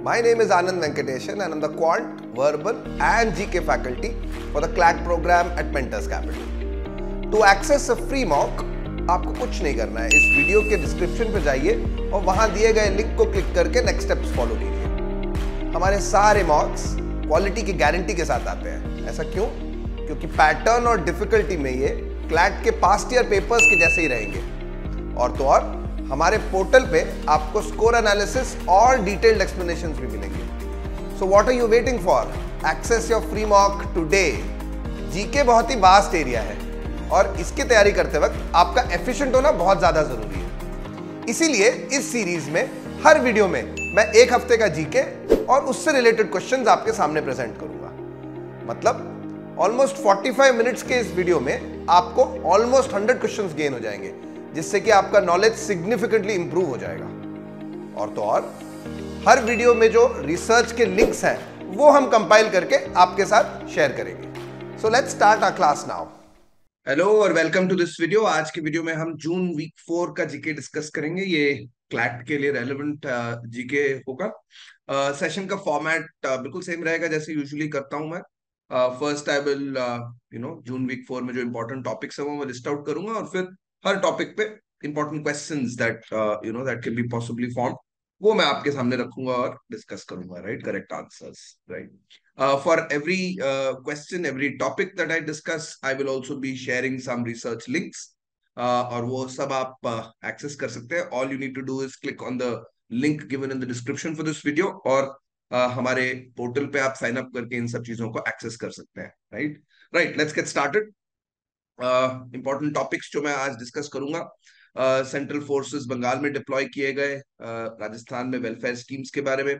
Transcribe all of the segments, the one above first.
My name is Anand Venkateshan and I'm the Quant, Verbal and GK faculty for the CLAT program at Mentors Capital. To access a free mock, आपको कुछ नहीं करना है, इस video के description पे जाइए और वहां दिए गए लिंक को क्लिक करके नेक्स्ट स्टेप्स फॉलो कीजिए। हमारे सारे मॉक्स क्वालिटी की गारंटी के साथ आते हैं। ऐसा क्यों? क्योंकि पैटर्न और डिफिकल्टी में ये क्लैट के पास्ट ईयर पेपर्स के जैसे ही रहेंगे। और तो और हमारे पोर्टल पे आपको स्कोर एनालिसिस और डिटेल्ड एक्सप्लेनेशंस भी मिलेंगे। So what are you waiting for? Access your free mock today. GK बहुत ही वास्ट एरिया है और इसकी तैयारी करते वक्त आपका एफिशिएंट होना बहुत ज्यादा जरूरी है। इसीलिए इस सीरीज में हर वीडियो में मैं एक हफ्ते का जीके और उससे रिलेटेड क्वेश्चंस आपके सामने प्रेजेंट करूंगा। मतलब ऑलमोस्ट 45 मिनट्स के इस वीडियो में आपको ऑलमोस्ट 100 क्वेश्चंस गेन हो जाएंगे, जिससे कि आपका नॉलेज सिग्निफिकेंटली इंप्रूव हो जाएगा। और तो और हर वीडियो में जो रिसर्च के लिंक्स हैं वो हम कंपाइल करके आपके साथ शेयर करेंगे। So let's start our class now. Hello और वेलकम टू दिस वीडियो। आज की वीडियो में हम जून वीक 4 का जीके डिस्कस करेंगे। ये क्लैट के लिए रेलेवेंट जीके होगा। सेशन का फॉर्मेट बिल्कुल सेम रहेगा जैसे यूजुअली करता हूं मैं। First I will June week 4 में जो इंपॉर्टेंट टॉपिक्स है वो मैं लिस्ट आउट करूंगा और फिर हर टॉपिक पे important questions that that can be possibly form वो मैं आपके सामने रखूंगा और डिस्कस करूंगा। Right, correct answers. Right, for every question, every topic that I discuss, I will also be sharing some research links. और वो सब आप access कर सकते हैं। All you need to do is click on the link given in the description for this video और हमारे portal पे आप साइन अप करके इन सब चीजों को एक्सेस कर सकते हैं। Right right, let's get started. Important topics जो मैं आज डिस्कस करूंगा, सेंट्रल फोर्सेस बंगाल में डिप्लॉय किए गए, राजस्थान में वेलफेयर स्कीम्स के बारे में,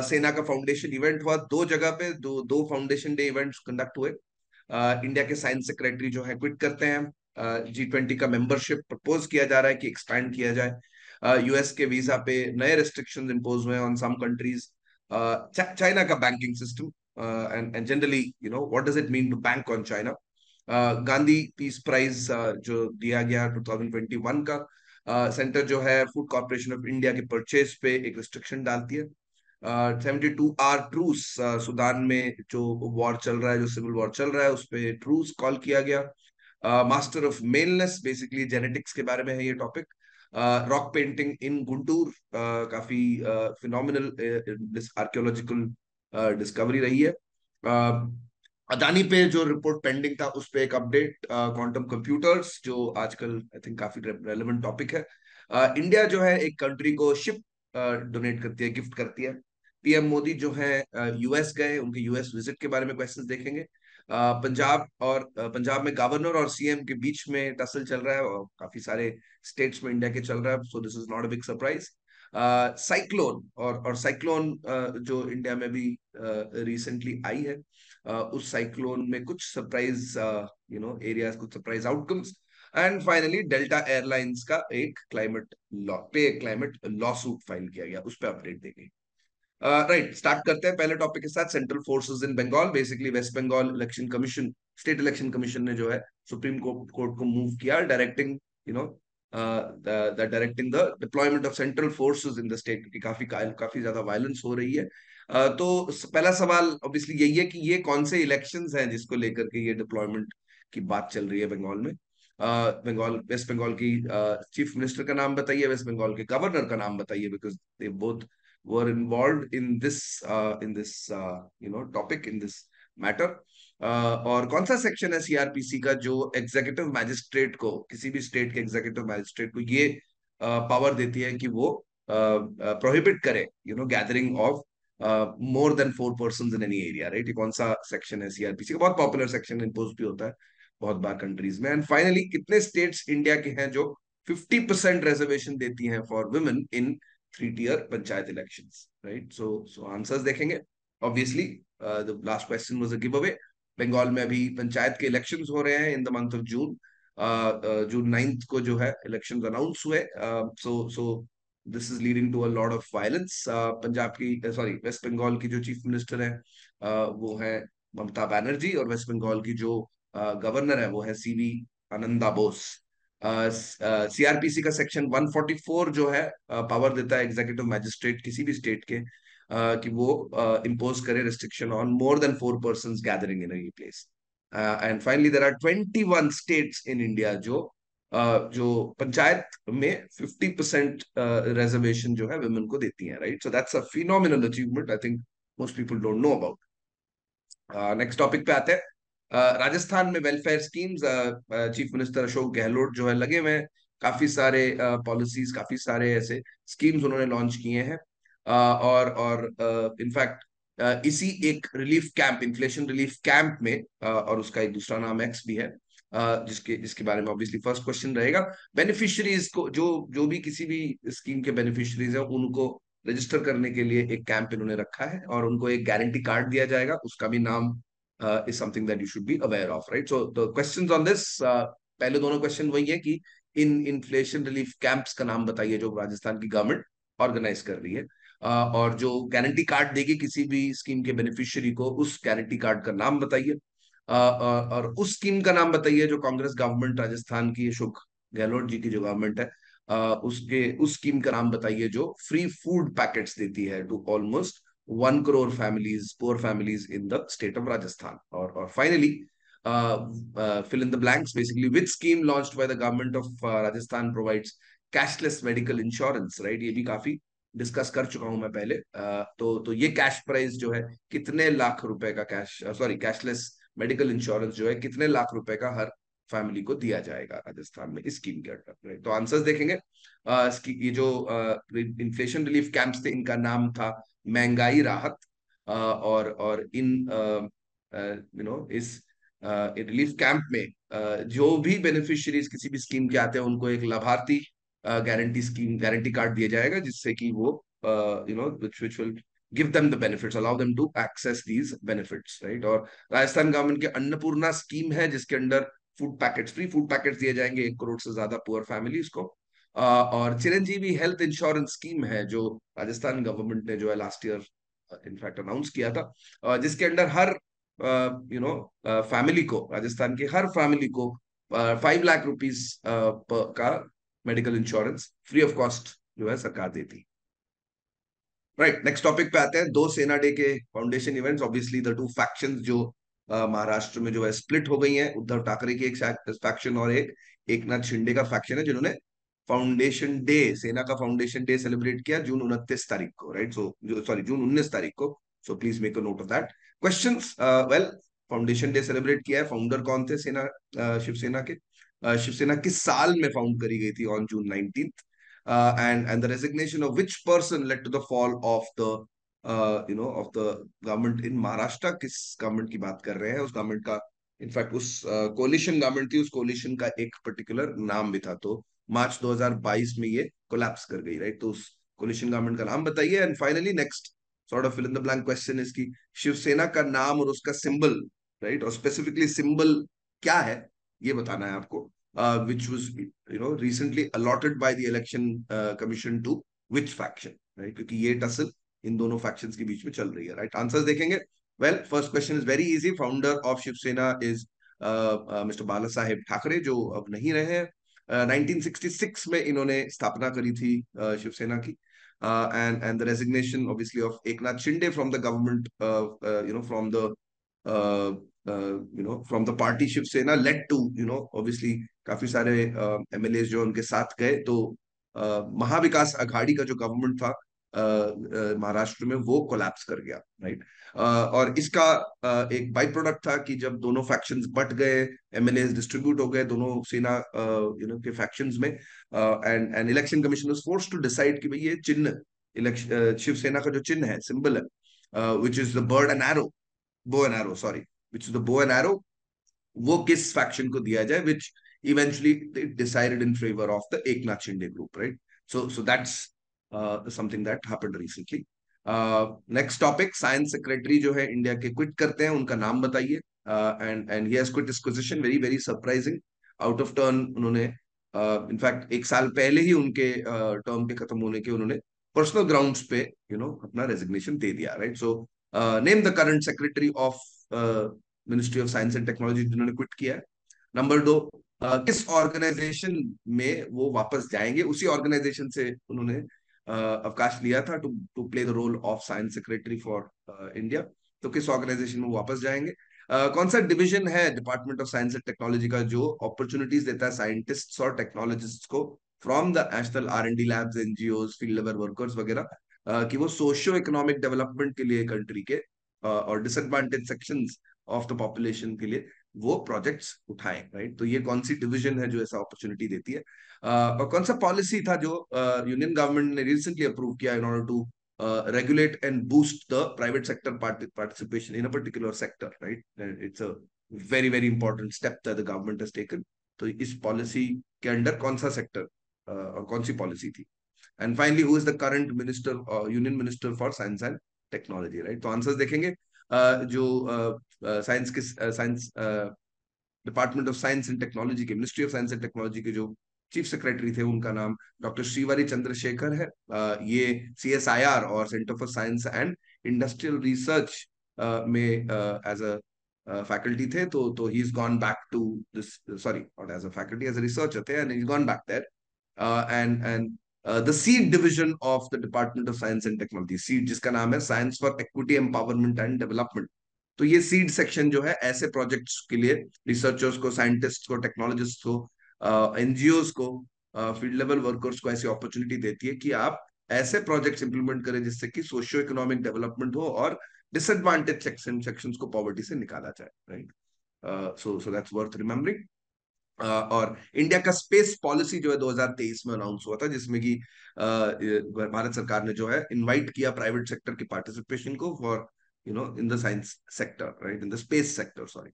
सेना का फाउंडेशन इवेंट हुआ दो जगह पे, दो फाउंडेशन डे इवेंट्स कंडक्ट हुए। इंडिया के साइंस सेक्रेटरी जो है क्विट करते हैं। G20 का मेंबरशिप प्रपोज किया जा रहा है कि एक्सपैंड किया जाए। यूएस के वीजा पे नए रिस्ट्रिक्शंस इंपोज हुए ऑन सम कंट्रीज। चाइना का banking system and generally what does it mean to bank on China. Gandhi peace prize जो दिया गया 2021 का, सेंटर जो है फूड कॉर्पोरेशन ऑफ इंडिया के परचेज पे एक रिस्ट्रिक्शन डालती है। 72 आवर ट्रूस, सूडान में जो वॉर चल रहा है, जो सिविल वॉर चल रहा है, उस पे ट्रूस कॉल किया गया। मास्टर ऑफ मेलनेस, बेसिकली जेनेटिक्स के बारे में है ये topic. Rock painting in Guntur, काफी फिनोमिनल आर्कियोलॉजिकल डिस्कवरी रही है। अदानी पे जो रिपोर्ट पेंडिंग था उस पे एक अपडेट। क्वांटम कंप्यूटर्स जो आजकल आई थिंक काफी रेलेवेंट टॉपिक है। इंडिया जो है एक कंट्री को शिप डोनेट करती है, गिफ्ट करती है। पीएम मोदी जो है यूएस गए, उनके यूएस विजिट के बारे में क्वेश्चंस देखेंगे। पंजाब में गवर्नर और सीएम के बीच में टसल चल रहा है और काफी सारे स्टेट्स में इंडिया के चल रहा है, सो this is not a big surprise. Cyclone और साइक्लोन जो इंडिया में भी रिसेंटली आई है, उस साइक्लोन में कुछ सरप्राइज एरियाज, कुछ surprise outcomes. And finally delta airlines का एक क्लाइमेट लॉ सूट फाइल किया गया, उस पर अपडेट देंगे। राइट, स्टार्ट करते हैं पहले टॉपिक के साथ। Central forces in Bengal, basically West Bengal election commission, state election commission ने जो है सुप्रीम कोर्ट को मूव किया, directing directing the deployment of central forces in the state, क्योंकि काफी ज्यादा वायलेंस हो रही है। तो पहला सवाल ऑब्वियसली यही है कि ये कौन से इलेक्शंस हैं जिसको लेकर के ये डिप्लॉयमेंट की बात चल रही है बंगाल में। वेस्ट बंगाल की चीफ मिनिस्टर का नाम बताइए, वेस्ट बंगाल के गवर्नर का नाम बताइए, because they both were involve in this topic, in this matter. और कौन सा सेक्शन है सीआरपीसी का जो एग्जीक्यूटिव मैजिस्ट्रेट को, किसी भी स्टेट के एग्जीक्यूटिव मैजिस्ट्रेट को ये पावर देती है कि वो प्रोहिबिट करे gathering of more than 4 person in any area. Right, ये कौन सा सेक्शन है सीआरपीसी का? बहुत पॉपुलर सेक्शन इम्पोज भी होता है बहुत बार कंट्रीज में। एंड फाइनली, कितने स्टेट्स इंडिया के हैं जो 50% रिजर्वेशन देती हैं for women in 3 tier panchayat elections? Right, so answers देखेंगे। Obviously the last question was a give away. Bengal में अभी पंचायत के इलेक्शंस हो रहे हैं in the month of June. June 9 को जो है इलेक्शंस अनाउंस हुए। So this is leading to a lot of violence. Punjab की, सॉरी, वेस्ट बंगाल की जो चीफ मिनिस्टर है वो है ममता बनर्जी, और वेस्ट बंगाल की जो गवर्नर है वो है सीवी आनंदा बोस। सीआरपीसी का सेक्शन 144 जो है पावर देता है एग्जीक्यूटिव मैजिस्ट्रेट किसी भी स्टेट के कि वो इम्पोज करे restriction on more than 4 persons gathering in any place. And finally there are 21 states in India जो पंचायत में 50% रिजर्वेशन जो है वुमेन को देती है, right. So that's a phenomenal achievement, I think most people don't know about. Next topic पे आते हैं। राजस्थान में welfare schemes, chief minister Ashok Gehlot जो है लगे हुए हैं, काफी सारे पॉलिसीज, काफी सारे ऐसे स्कीम्स उन्होंने लॉन्च किए हैं। और इनफैक्ट इसी एक relief camp, inflation relief camp में, और उसका एक दूसरा नाम एक्स भी है, जिसके जिसके बारे में ऑब्वियसली फर्स्ट क्वेश्चन रहेगा। बेनिफिशियरीज को, जो जो भी किसी भी स्कीम के बेनिफिशियरीज हैं, उनको रजिस्टर करने के लिए एक कैंप इन्होंने रखा है, और उनको एक गारंटी कार्ड दिया जाएगा, उसका भी नाम is something that you should be aware of, right. So the questions on this, पहले दोनों क्वेश्चन वही है कि इन इन्फ्लेशन रिलीफ कैंप्स का नाम बताइए जो राजस्थान की गवर्नमेंट ऑर्गेनाइज कर रही है, और जो गारंटी कार्ड देगी किसी भी स्कीम के बेनिफिशियरी को, उस गारंटी कार्ड का नाम बताइए, और उस स्कीम का नाम बताइए जो कांग्रेस गवर्नमेंट राजस्थान की, अशोक गहलोत जी की जो गवर्नमेंट है, उसके उस स्कीम का नाम बताइए जो फ्री फूड पैकेट्स देती है to almost 1 crore families, poor families in the state of Rajasthan. और फाइनली fill in the blanks, basically which scheme launched by the government of Rajasthan provides cashless medical insurance, right। ये भी काफी discuss कर चुका हूं मैं पहले। तो ये कैश प्राइस जो है, कितने लाख रुपए का cash, sorry, cashless medical insurance जो है कितने लाख रुपए का हर फैमिली को दिया जाएगा राजस्थान में इस स्कीम के अंडर, right? तो आंसर्स देखेंगे। ये जो इन्फ्लेशन रिलीफ कैंप्स थे, इनका नाम था महंगाई राहत, और इन इस रिलीफ कैंप में जो भी बेनिफिशियरीज किसी भी स्कीम के आते हैं, उनको एक लाभार्थी गारंटी कार्ड दिया जाएगा, जिससे कि वो which will give them the benefits, allow them to access these benefits, right। और राजस्थान गवर्नमेंट के अन्नपूर्णा स्कीम है, जिसके अंडर फ्री फूड पैकेट्स दिए जाएंगे 1 करोड़ से ज्यादा पुअर फैमिलीज को। और चिरंजीवी हेल्थ इंश्योरेंस स्कीम है, जो राजस्थान गवर्नमेंट ने जो है लास्ट ईयर इनफैक्ट अनाउंस किया था, जिसके अंडर हर फैमिली को, राजस्थान की हर फैमिली को 5 लाख रुपीज का medical insurance free of cost जो है सरकार देती। राइट, नेक्स्ट टॉपिक पे आते हैं। दो सेना डे के foundation events, obviously the two factions जो महाराष्ट्र में जो है स्प्लिट हो गई हैं, उद्धव ठाकरे की एक फैक्शन और एक एक नाथ शिंदे का फैक्शन है, जिन्होंने फाउंडेशन डे, सेना का फाउंडेशन डे सेलिब्रेट किया जून 29 तारीख को, राइट। सो सॉरी, जून 19 तारीख को। So please make a note of that. Questions, well, foundation day celebrate किया है, फाउंडर कौन थे सेना, शिवसेना के? शिवसेना किस साल में फाउंड करी गई थी? On June 19th। And the resignation of which person led to the fall of the of the government in Maharashtra? किस गवर्नमेंट की बात कर रहे हैं? उस गवर्नमेंट का, इनफैक्ट उस कोलिशन गवर्नमेंट थी, उस कोलिशन का एक पर्टिकुलर नाम भी था। तो मार्च 2022 में ये कोलैप्स कर गई, राइट। तो उस कोलिशन गवर्नमेंट का नाम बताइए। And finally next sort of fill in the blank question is कि शिवसेना का नाम और उसका सिंबल, राइट, और स्पेसिफिकली सिंबल क्या है, ये बताना है आपको, which was recently allotted by the election commission to which faction, right? क्योंकि ये टसल इन दोनों फैक्शंस के बीच में चल रही है, राइट। आंसर्स देखेंगे। Well, first question is very easy. Founder of Shivsena is mister Bala Saheb Thackeray, जो अब नहीं रहे हैं। 1966 में इन्होंने स्थापना करी थी शिवसेना की। And the resignation obviously of Eknath Shinde from the government, from the from the party Shiv Sena led to obviously काफी सारे एमएलए जो उनके साथ गए, तो महाविकास अघाड़ी का जो गवर्नमेंट था महाराष्ट्र में, वो कोलैप्स कर गया, राइट। और इसका एक बाई प्रोडक्ट था कि जब दोनों फैक्शंस बट गए, एमएलए डिस्ट्रीब्यूट हो गए दोनों सेना के फैक्शंस में, and election commission was forced to decide कि भाई ये चिन्ह, शिवसेना का जो चिन्ह है, सिंबल है, which is the bird and arrow, bow and arrow, sorry, which is the bow and arrow, वो किस फैक्शन को दिया जाए, which eventually decided in favour of the Eknath Shinde group, right. So that's something that happened recently. Next topic, science secretary जो है India के quit करते हैं, उनका नाम बताइए। And he has quit this position, very very surprising, out of turn. उन्होंने in fact 1 साल पहले ही उनके टर्म के खत्म होने के उन्होंने पर्सनल ग्राउंड्स पे अपना रेजिग्नेशन दे दिया, right. So name the current secretary of ministry of science and technology जिन्होंने क्विट किया है। नंबर 2, किस ऑर्गेनाइजेशन में वो वापस जाएंगे? उसी ऑर्गेनाइजेशन से उन्होंने अवकाश लिया था to to play the role of science secretary for India. तो किस ऑर्गेनाइजेशन में वापस जाएंगे? कौन सा डिवीजन है department of science and technology का जो अपॉर्चुनिटीज देता है साइंटिस्ट्स और टेक्नोलॉजिस्ट्स को from the national R&D labs, NGO, field level workers वगैरह, कि वो सोशियो इकोनॉमिक डेवलपमेंट के लिए कंट्री के और disadvantage sections of the population के लिए वो प्रोजेक्ट्स उठाएं, राइट? तो ये कौन सी डिवीजन है जो ऐसा अपॉर्चुनिटी देती है? और कौन सा पॉलिसी था जो यूनियन गवर्नमेंट ने रिसेंटली अप्रूव किया in order to regulate and boost the private sector participation in a particular sector, right? And it's a very very important step that the government has taken. तो इस policy के under कौन सा sector और कौन सी policy थी? And finally who is the current minister, union minister for science and technology, right? तो आंसर्स देखेंगे। जो साइंस के science department of science and technology के, ministry of science and technology के जो चीफ सेक्रेटरी थे उनका नाम डॉक्टर श्रीवारी चंद्रशेखर है। ये CSIR और centre for science and industrial research में एज अ फैकल्टी थे। तो he is gone back to this, sorry not as a faculty, as a researcher थे, and he is gone back there. And the seed division of the department of science and technology, seed जिसका नाम है science for equity empowerment and development. तो ये seed section जो है ऐसे projects के लिए रिसर्चर्स को, साइंटिस्ट को, टेक्नोलॉजिस्ट को, एनजीओ को, फील्ड लेवल वर्कर्स को ऐसी अपॉर्चुनिटी देती है कि आप ऐसे प्रोजेक्ट्स इंप्लीमेंट करें जिससे कि सोशियो इकोनॉमिक डेवलपमेंट हो और डिसएडवांटेज सेक्शंस को पॉवर्टी से निकाला जाए, right? So that's worth remembering. और इंडिया का स्पेस पॉलिसी जो है 2023 में अनाउंस हुआ था, जिसमें कि भारत सरकार ने जो है इनवाइट किया प्राइवेट सेक्टर की पार्टिसिपेशन को for in the science sector, right, in the space sector, sorry.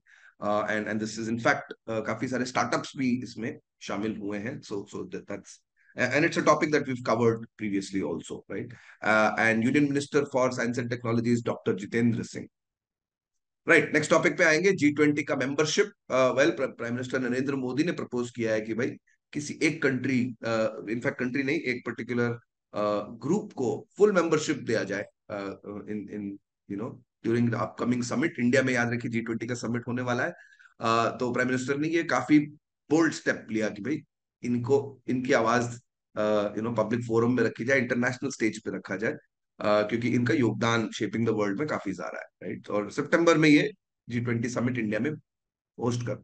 And this is in fact काफी सारे स्टार्टअप्स भी इसमें शामिल हुए हैं। So that's and it's a topic that we've covered previously also, right? And Union Minister for Science and Technology is Dr. Jitendra Singh. Right, next topic पे आएंगे, G20 का membership. Well, prime minister Narendra Modi ने propose किया है कि भाई किसी एक कंट्री, इनफैक्ट कंट्री नहीं, एक पर्टिकुलर ग्रुप को फुल मेंबरशिप दिया जाए in in during the upcoming summit. India में याद रखिए G20 का समिट होने वाला है। तो प्राइम मिनिस्टर ने ये काफी बोल्ड स्टेप लिया कि भाई इनको, इनकी आवाज पब्लिक फोरम में रखी जाए, इंटरनेशनल स्टेज पे रखा जाए, क्योंकि इनका योगदान शेपिंग द वर्ल्ड में काफी ज्यादा है, राइट? और सितंबर में ये G20 समिट इंडिया में होस्ट कर।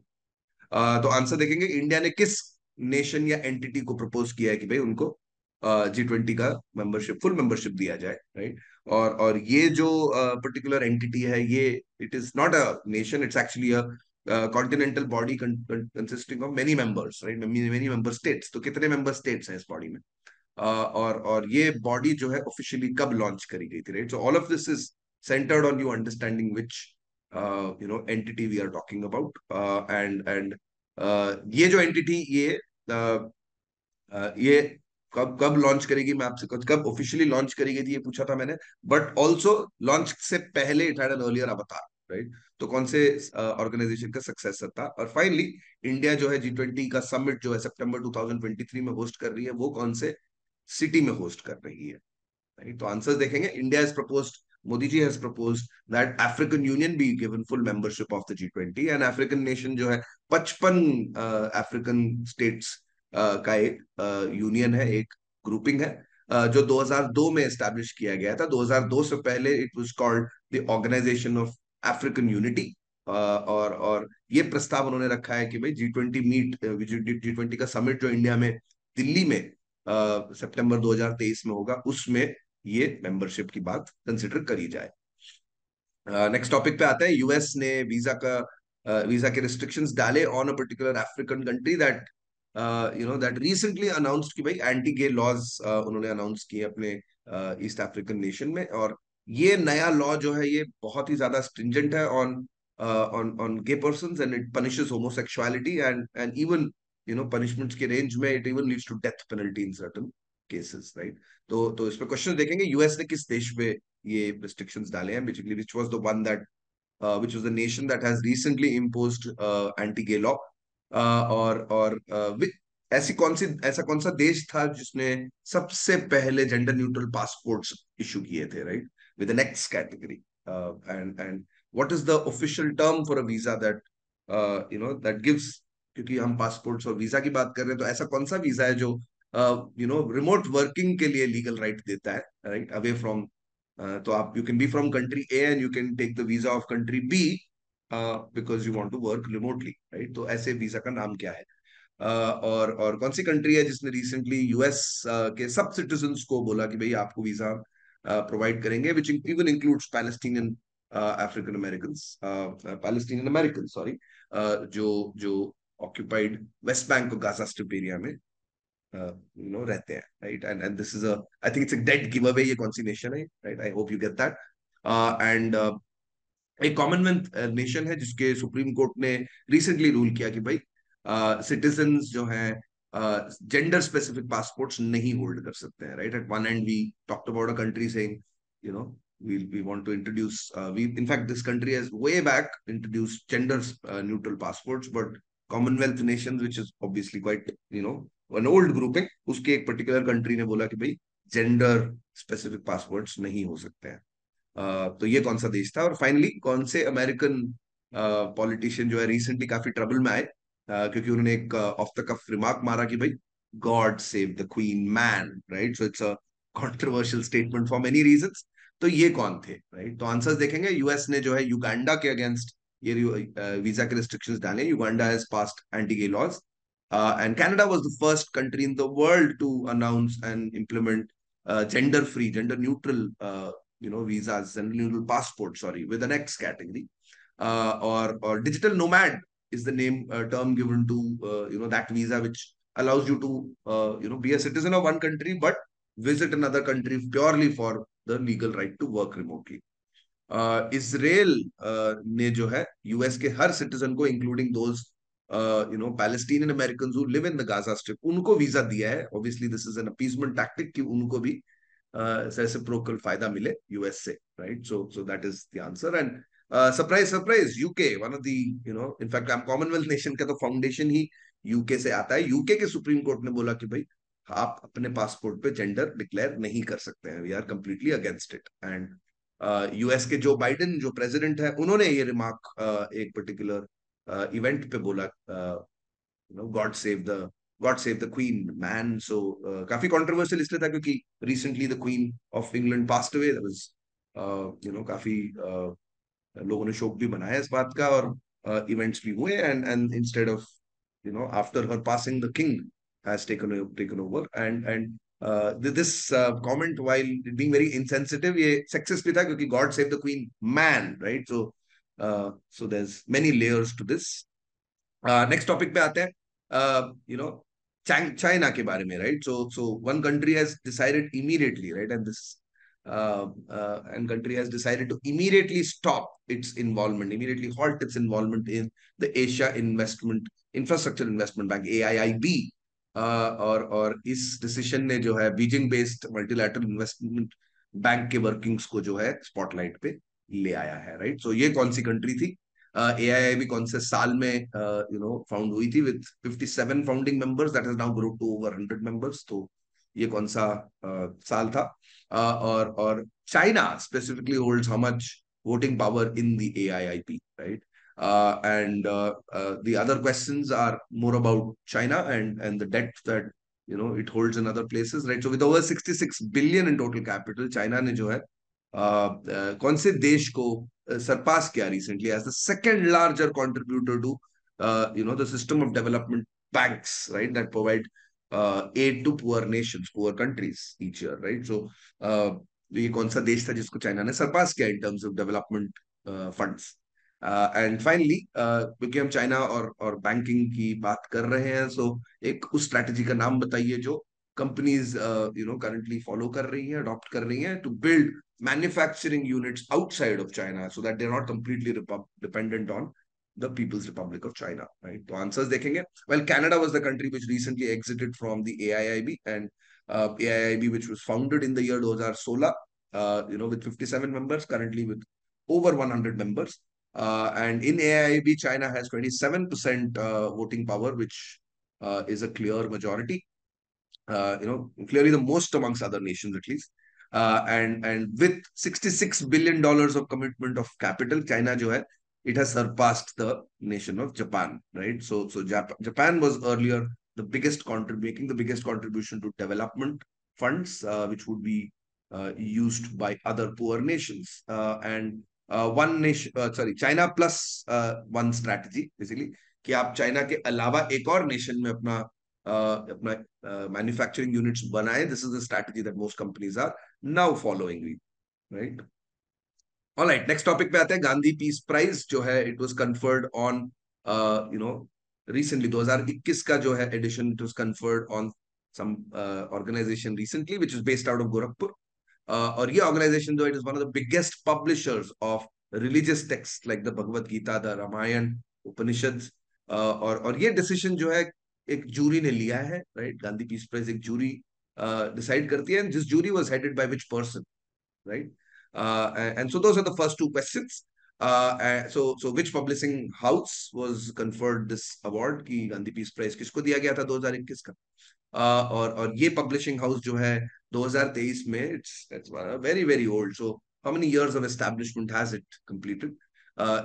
तो आंसर देखेंगे, इंडिया ने किस नेशन या एंटिटी को प्रपोज किया है कि भाई उनको G20 का मेंबरशिप, फुल मेंबरशिप दिया जाए, राइट? और ये जो पर्टिकुलर एंटिटी है, ये it is not a nation, it's actually a continental body consisting of many members, right, many member states. तो कितने मेंबर स्टेट्स हैं इस बॉडी में? और ये बॉडी जो है ऑफिशियली कब लॉन्च करी गई थी, right? So all of this is centered on you understanding which entity we are talking about, and ये जो entity ये कब कब लॉन्च करेगी, मैं आपसे कब ऑफिशियली लॉन्च करी गई थी ये पूछा था मैंने, बट ऑल्सो लॉन्च से पहले इट हैड एन अर्लियर अवतार, राइट? तो कौन से ऑर्गेनाइजेशन का सक्सेसर था? और फाइनली इंडिया जो है G20 का समिट जो है सितंबर 2023 में होस्ट कर रही है, वो कौन से सिटी में होस्ट कर रही है, राइट? तो आंसर्स देखेंगे, India has proposed, Modi ji has proposed that African union be given full membership of the G20। And African nation जो है 55 अफ्रीकन स्टेट्स का एक यूनियन है, एक ग्रुपिंग है, जो 2002 में एस्टैब्लिश किया गया था। 2002 से पहले it was called the organisation of African unity. और ये प्रस्ताव उन्होंने रखा है कि भाई G20 मीट, G20 का समिट जो इंडिया में दिल्ली में सितंबर 2023 में होगा, उसमें ये मेंबरशिप की बात कंसिडर करी जाए। नेक्स्ट टॉपिक पे आते हैं, यूएस ने वीजा के रिस्ट्रिक्शंस डाले on a particular African country that that recently announced कि भाई एंटी गे लॉज उन्होंने अनाउंस किए अपने ईस्ट अफ्रीकन नेशन में। और ये नया लॉ जो है ये बहुत ही ज्यादा स्ट्रिंजेंट है on on gay persons, and it punishes homosexuality and even punishments के रेंज में it even leads to death penalty in certain cases, right? तो इस पे क्वेश्चन देखेंगे, यूएस ने किस देश पे ये restrictions डाले हैं, basically which was the one that which was the nation that has recently imposed anti-gay law, और ऐसा कौन सा देश था जिसने सबसे पहले जेंडर न्यूट्रल पासपोर्ट्स इशू किए थे, right, with the next category? And what is the official term for a visa that that gives, क्योंकि हम पासपोर्ट्स और वीजा की बात कर रहे हैं, तो ऐसा कौन सा वीजा है जो रिमोट वर्किंग के लिए लीगल राइट देता है, राइट, अवे फ्रॉम, तो आप you can be from country A and you can take the visa of country B because you want to work remotely, right. तो ऐसे वीजा का नाम क्या है? और कौन सी कंट्री है जिसने रिसेंटली यूएस के सब सिटीजन्स को बोला कि भाई आपको वीजा प्रोवाइड करेंगे, which even includes Palestinian African American, Palestinian American, sorry, जो जो ऑक्यूपाइड वेस्ट बैंक और गाजा स्ट्रिप एरिया में रहते हैं, right. And this is a, I think it's a dead give away, ये कौन सी नेशन है, right, I hope you get that. And एक कॉमनवेल्थ नेशन है जिसके सुप्रीम कोर्ट ने रिसेंटली रूल किया कि भाई सिटीजन्स जो हैं जेंडर स्पेसिफिक पासपोर्ट्स नहीं होल्ड कर सकते हैं, right. At one and we talked about a country saying, you know, we want to introduce, we in fact this country has way back introduced gender neutral passports, but commonwealth nations, which is obviously quite, an old grouping, उसके एक particular country ने बोला कि भाई gender specific passports नहीं हो सकते हैं। तो ये कौन सा देश था? और फाइनली कौन से अमेरिकन पॉलिटिशियन जो है रिसेंटली काफी ट्रबल में आए, क्योंकि उन्होंने एक ऑफ द कफ रिमार्क मारा कि भाई God save the queen man, right. So it's a controversial statement for many reasons. तो ये कौन थे, राइट? तो आंसर्स देखेंगे। यूएस ने जो है युगांडा के अगेंस्ट ये वीजा के रिस्ट्रिक्शंस डाले। Uganda has passed anti gay laws, and Canada was the first country in the world to announce and implement gender free, gender neutral visas and renewable passport, sorry, with an X category. Or digital nomad is the name term given to that visa, which allows you to be a citizen of one country but visit another country purely for the legal right to work remotely. Israel ने जो है US के हर citizen को, including those Palestinian American who live in the Gaza strip, उनको visa दिया है। Obviously this is an appeasement tactic कि उनको भी रेसिप्रोकल फायदा मिले यूएस से, right. So that is the answer. And surprise surprise, UK, one of the in fact Commonwealth nation का तो फाउंडेशन ही यूके से आता है। यूके के सुप्रीम कोर्ट ने बोला कि भाई आप अपने पासपोर्ट पे जेंडर डिक्लेयर नहीं कर सकते हैं, we are completely against it. And US के जो बाइडेन जो प्रेसिडेंट है, उन्होंने ये रिमार्क एक पर्टिकुलर इवेंट पे बोला, God save the queen man. So काफी कंट्रोवर्शियल इसलिए था क्योंकि recently the queen of England passed away. That was काफी लोगों ने शोक भी मनाया इस बात का, और इवेंट्स भी हुए। And instead of after her passing the king has taken over, and this comment, while being very insensitive, ये sexist भी था क्योंकि God save the queen man, right? So there's many layers to this. Next topic पे आते हैं, China के बारे में, right. So one country has decided immediately, right, and country has decided to immediately stop its involvement, immediately halt its involvement in the Asia Investment Infrastructure Investment Bank, AIIB. और इस decision ने जो है Beijing based multilateral investment bank के workings को जो है spotlight पे ले आया है, राइट। सो ये कौन सी कंट्री थी? AIIB कौन से साल में फाउंड हुई थी? With 57 founding members, that has now grow to over 100 members. तो ये कौन सा साल था? और China specifically holds how much voting power in the AIIB, right? And the other questions are more about China and the debt that it holds in other places, right? So with over 66 billion in total capital, China ने जो है कौन से देश को सरपास किया recently as the second larger contributor to the system of development banks, right, that provide aid to poor nations, poor countries each year, right? So ये कौन सा देश था जिसको चाइना ने सरपास किया in terms of development funds? And finally, क्योंकि हम चाइना और बैंकिंग की बात कर रहे हैं, सो एक उस स्ट्रैटेजी का नाम बताइए जो कंपनीज करंटली फॉलो कर रही हैं, अडॉप्ट कर रही हैं, to build manufacturing units outside of China so that they are not completely dependent on the People's Republic of China, right? तो आंसर्स देखेंगे। Well, Canada was the country which recently exited from the AIIB, and AIIB, which was founded in the year 2016, with 57 members, currently with over 100 members. And in AIIB, China has 27% voting power, which is a clear majority. Clearly the most amongst other nations, at least. And with $66 billion of commitment of capital, China जो है, it has surpassed the nation of Japan, right? So Japan was earlier making the biggest contribution to development funds, which would be used by other poor nations. And one nation, sorry, China plus one strategy, basically, कि आप China के अलावा एक और nation में अपना manufacturing units बनाए. This is the strategy that most companies are now following, right. Alright, next topic पे आते हैं. गांधी पीस प्राइज जो है, it was conferred on you know recently 2021 का जो है edition, it was conferred on some organisation recently which is based out of Gorakhpur. और ये ऑर्गेनाइजेशन जो, it is one of the biggest publishers of religious text like the Bhagavad Gita, the Ramayan, उपनिषद. और ये decision जो है एक जूरी ने लिया है, राइट. गांधी पीस प्राइज एक जूरी डिसाइड करती है, this jury was headed by which person, right? And so those are the first two questions. So which publishing house was conferred this award कि गांधी पीस प्राइज किसको दिया गया था 2021 का? और ये पब्लिशिंग हाउस जो है 2023 में, it's very very old. So how many years of establishment has it completed?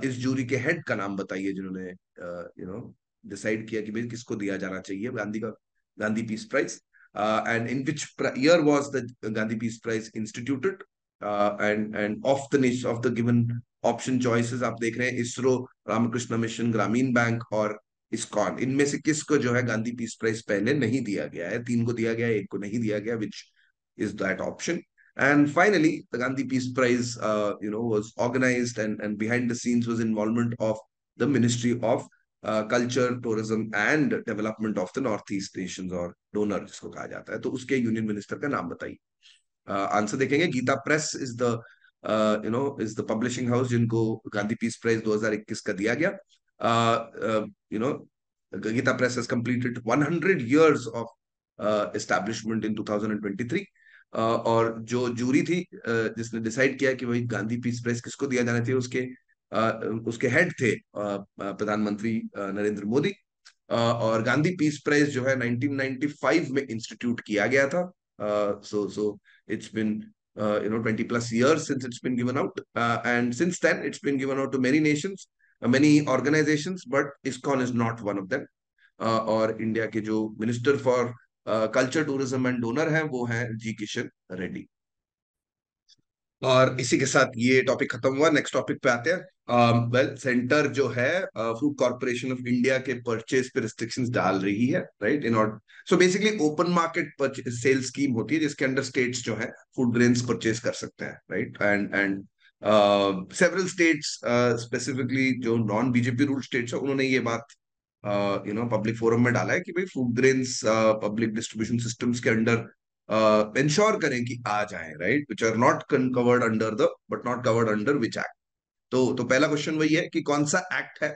इस जूरी के हेड का नाम बताइए जिन्होंने डिसाइड किया कि भाई किसको दिया जाना चाहिए Gandhi peace prize. And in which year was the Gandhi Peace Prize instituted? And of the given option choices आप देख रहे हैं, इसरो, रामकृष्ण मिशन, ग्रामीण बैंक और इस्कॉन. इनमें से किसको जो है गांधी पीस प्राइज पहले नहीं दिया गया है? 3 को दिया गया है, 1 को नहीं दिया गया. विच is that option? And finally, the Gandhi Peace Prize, was organized, and behind the scenes was involvement of the Ministry of Culture, Tourism and Development of the Northeast Nations, और डोनर जिसको कहा जाता है. तो उसके यूनियन मिनिस्टर का नाम बताइए. आंसर देखेंगे. Gita press is the is the publishing house जिनको गांधी पीस प्राइज 2021 का दिया गया. Gita press has completed 100 years of establishment in 2023. और जो जूरी थी जिसने डिसाइड किया कि भाई गांधी पीस प्राइज किसको दिया जाना चाहिए, उसके हेड थे प्रधानमंत्री नरेंद्र मोदी. और गांधी पीस प्राइज जो है 1995 में इंस्टीट्यूट किया गया था. So it's been 20 plus years since it's been given out, and since then it's been given out to many nations, many organizations, but ISKCON is not one of them. और India के जो minister for culture, tourism and donor हैं वो हैं जी किशन रेड्डी. और इसी के साथ ये टॉपिक खत्म हुआ. नेक्स्ट टॉपिक पे आते हैं. वेल, सेंटर जो है फूड कॉर्पोरेशन ऑफ इंडिया के परचेज पे रिस्ट्रिक्शंस डाल रही है, right. In order, so basically open market sale scheme होती है जिसके अंडर स्टेट्स जो है फूड ग्रेन्स परचेज कर सकते हैं, right. And several states, specifically जो नॉन बीजेपी रूल स्टेट्स है, उन्होंने ये बात पब्लिक फोरम में डाला है कि भाई food grains public distribution systems के अंडर इंश्योर करें कि आ जाए, right, which are not covered under the but not covered under which act. तो पहला क्वेश्चन वही है कि कौन सा एक्ट है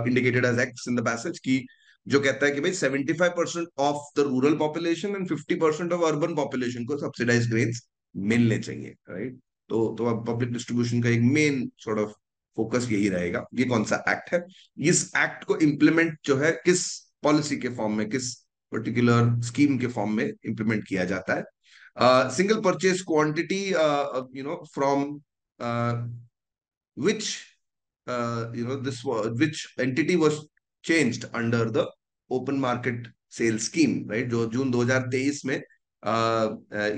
indicated as acts in the passage की जो कहता है कि भाई 75% of the rural population and 50% of urban population को सब्सिडाइज ग्रेन्स मिलने चाहिए, राइट. तो अब पब्लिक डिस्ट्रीब्यूशन का एक मेन सॉर्ट ऑफ फोकस यही रहेगा. ये कौन सा एक्ट है? इस एक्ट को इम्प्लीमेंट जो है किस पॉलिसी के फॉर्म में, किस पर्टिकुलर स्कीम के फॉर्म में इंप्लीमेंट किया जाता है? Single purchase quantity from which which entity was changed under the open market sale scheme, right? जो जून 2023 में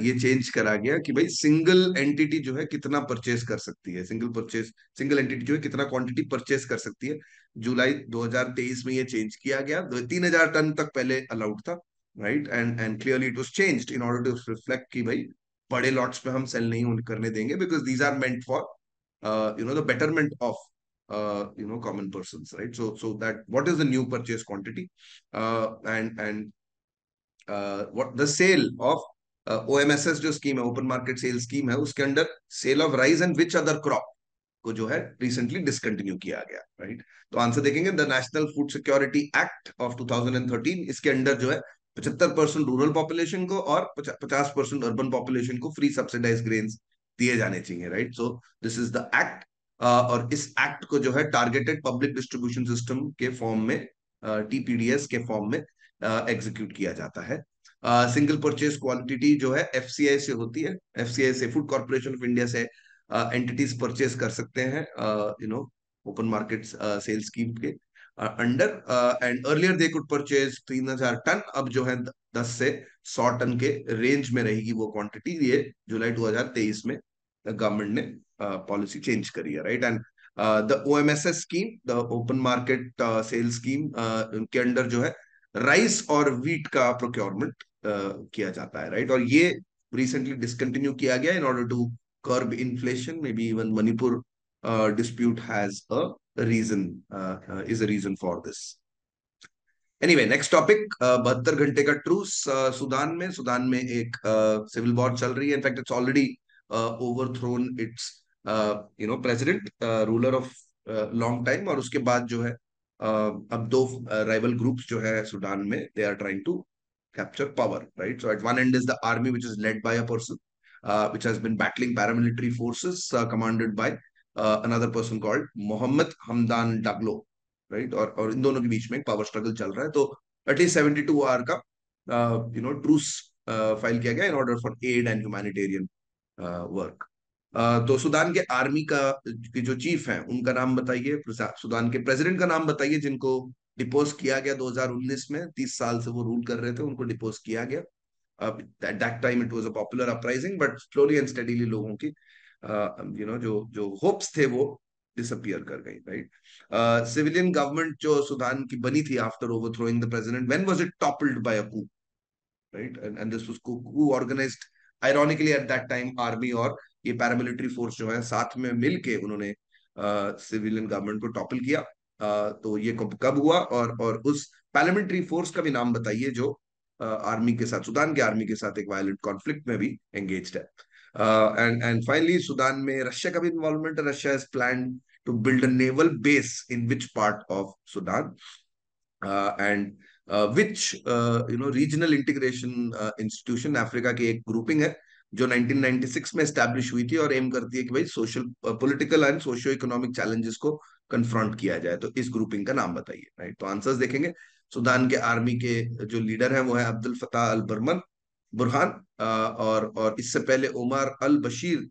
ये चेंज करा गया कि भाई सिंगल एंटिटी जो है कितना परचेज कर सकती है, सिंगल एंटिटी जो है कितना क्वांटिटी परचेज कर सकती है. जुलाई 2023 में ये चेंज किया गया. 3,000 टन तक पहले अलाउड था, right. And clearly it was changed in order to reflect कि भाई बड़े लॉट्स पे हम सेल नहीं करने देंगे, because these are meant for the betterment of common persons, right. So that what is the new purchase quantity, and what the sale of OMSS जो scheme है, ओपन मार्केट सेल स्कीम है, उसके under sale of rice and which other crop को जो है recently discontinue किया गया, right. तो आंसर देखेंगे the national food security act of 2013. इसके अंडर जो है 75% रूरल पॉपुलेशन को और 50% अर्बन पॉपुलेशन को फ्री सब्सिडाइज ग्रेन्स दिए जाने चाहिए, right. So this is the act. और इस एक्ट को जो है टारगेटेड पब्लिक डिस्ट्रीब्यूशन सिस्टम के फॉर्म में, टीपीडीएस के फॉर्म में एग्जीक्यूट किया जाता है. सिंगल परचेज क्वांटिटी जो है एफसीआई से होती है. एफसीआई से, फूड कॉर्पोरेशन ऑफ इंडिया से एंटिटीज परचेज कर सकते हैं ओपन मार्केट सेल स्कीम के. Under and earlier they could purchase 3,000 tonne, अब जो है 10 से 100 टन के रेंज में रहेगी वो क्वांटिटी। ये जुलाई 2023 में गवर्नमेंट ने पॉलिसी चेंज करी है, right. And the OMSS scheme, the open market sale scheme के अंडर जो है राइस और वीट का प्रोक्योरमेंट किया जाता है, राइट। और ये रिसेंटली डिसकंटिन्यू किया गया in order to curb inflation. Maybe even Manipur dispute has a reason, is a reason for this. Anyway, next topic, 72 घंटे का ट्रूस सुदान में एक सिविल वॉर चल रही है। In fact it's already overthrown it's president, ruler of long time. और उसके बाद जो है अब दो राइवल ग्रुप्स जो है सुडान में, they are trying to capture power, right? So at one end is the army, which is led by a person, which has been battling paramilitary forces, commanded by another person called Mohammed Hamdan Daglo, right. और इन दोनों के बीच में एक power struggle चल रहा है। तो at least 72 hour का ट्रूस फाइल किया गया in order for aid and humanitarian work. तो सुदान के आर्मी का के जो चीफ हैं उनका नाम बताइए, सुदान के प्रेसिडेंट का नाम बताइए जिनको डिपोज किया गया 2019 में। 30 साल से वो रूल कर रहे थे, उनको डिपोज किया गया। Eight that time it was a popular uprising, but slowly and steadily लोगों की जो जो होप्स थे वो डिसअपियर कर गई, राइट। सिविलियन गवर्नमेंट जो सुदान की बनी थी after overthrowing the president, when was it toppled by a coup, right. And this was coup organised ironically at that time. Army और ये पैरामिलिट्री फोर्स जो है साथ में मिलके उन्होंने सिविलियन गवर्नमेंट को टॉपल किया। तो ये कब हुआ, और उस पैरामिलिट्री फोर्स का भी नाम बताइए जो आर्मी के साथ, सुदान के आर्मी के साथ एक वायलेंट कॉन्फ्लिक्ट में भी एंगेज्ड है। एंड फाइनली सुदान में रशिया का भी इन्वॉल्वमेंट है। Russia has plan to build a naval base in which part of Sudan, and which regional integration institution, Africa की एक ग्रुपिंग है जो 1996 में एस्टैब्लिश हुई थी और एम करती है कि भाई social political and socio economic challenges को कन्फ्रंट किया जाए। तो इस ग्रुपिंग का नाम बताइए, राइट। तो आंसर्स देखेंगे। सुदान के आर्मी के जो लीडर हैं वो है अब्दुल फताह अल बर्मन बुरहान, और इससे पहले उमर अल बशीर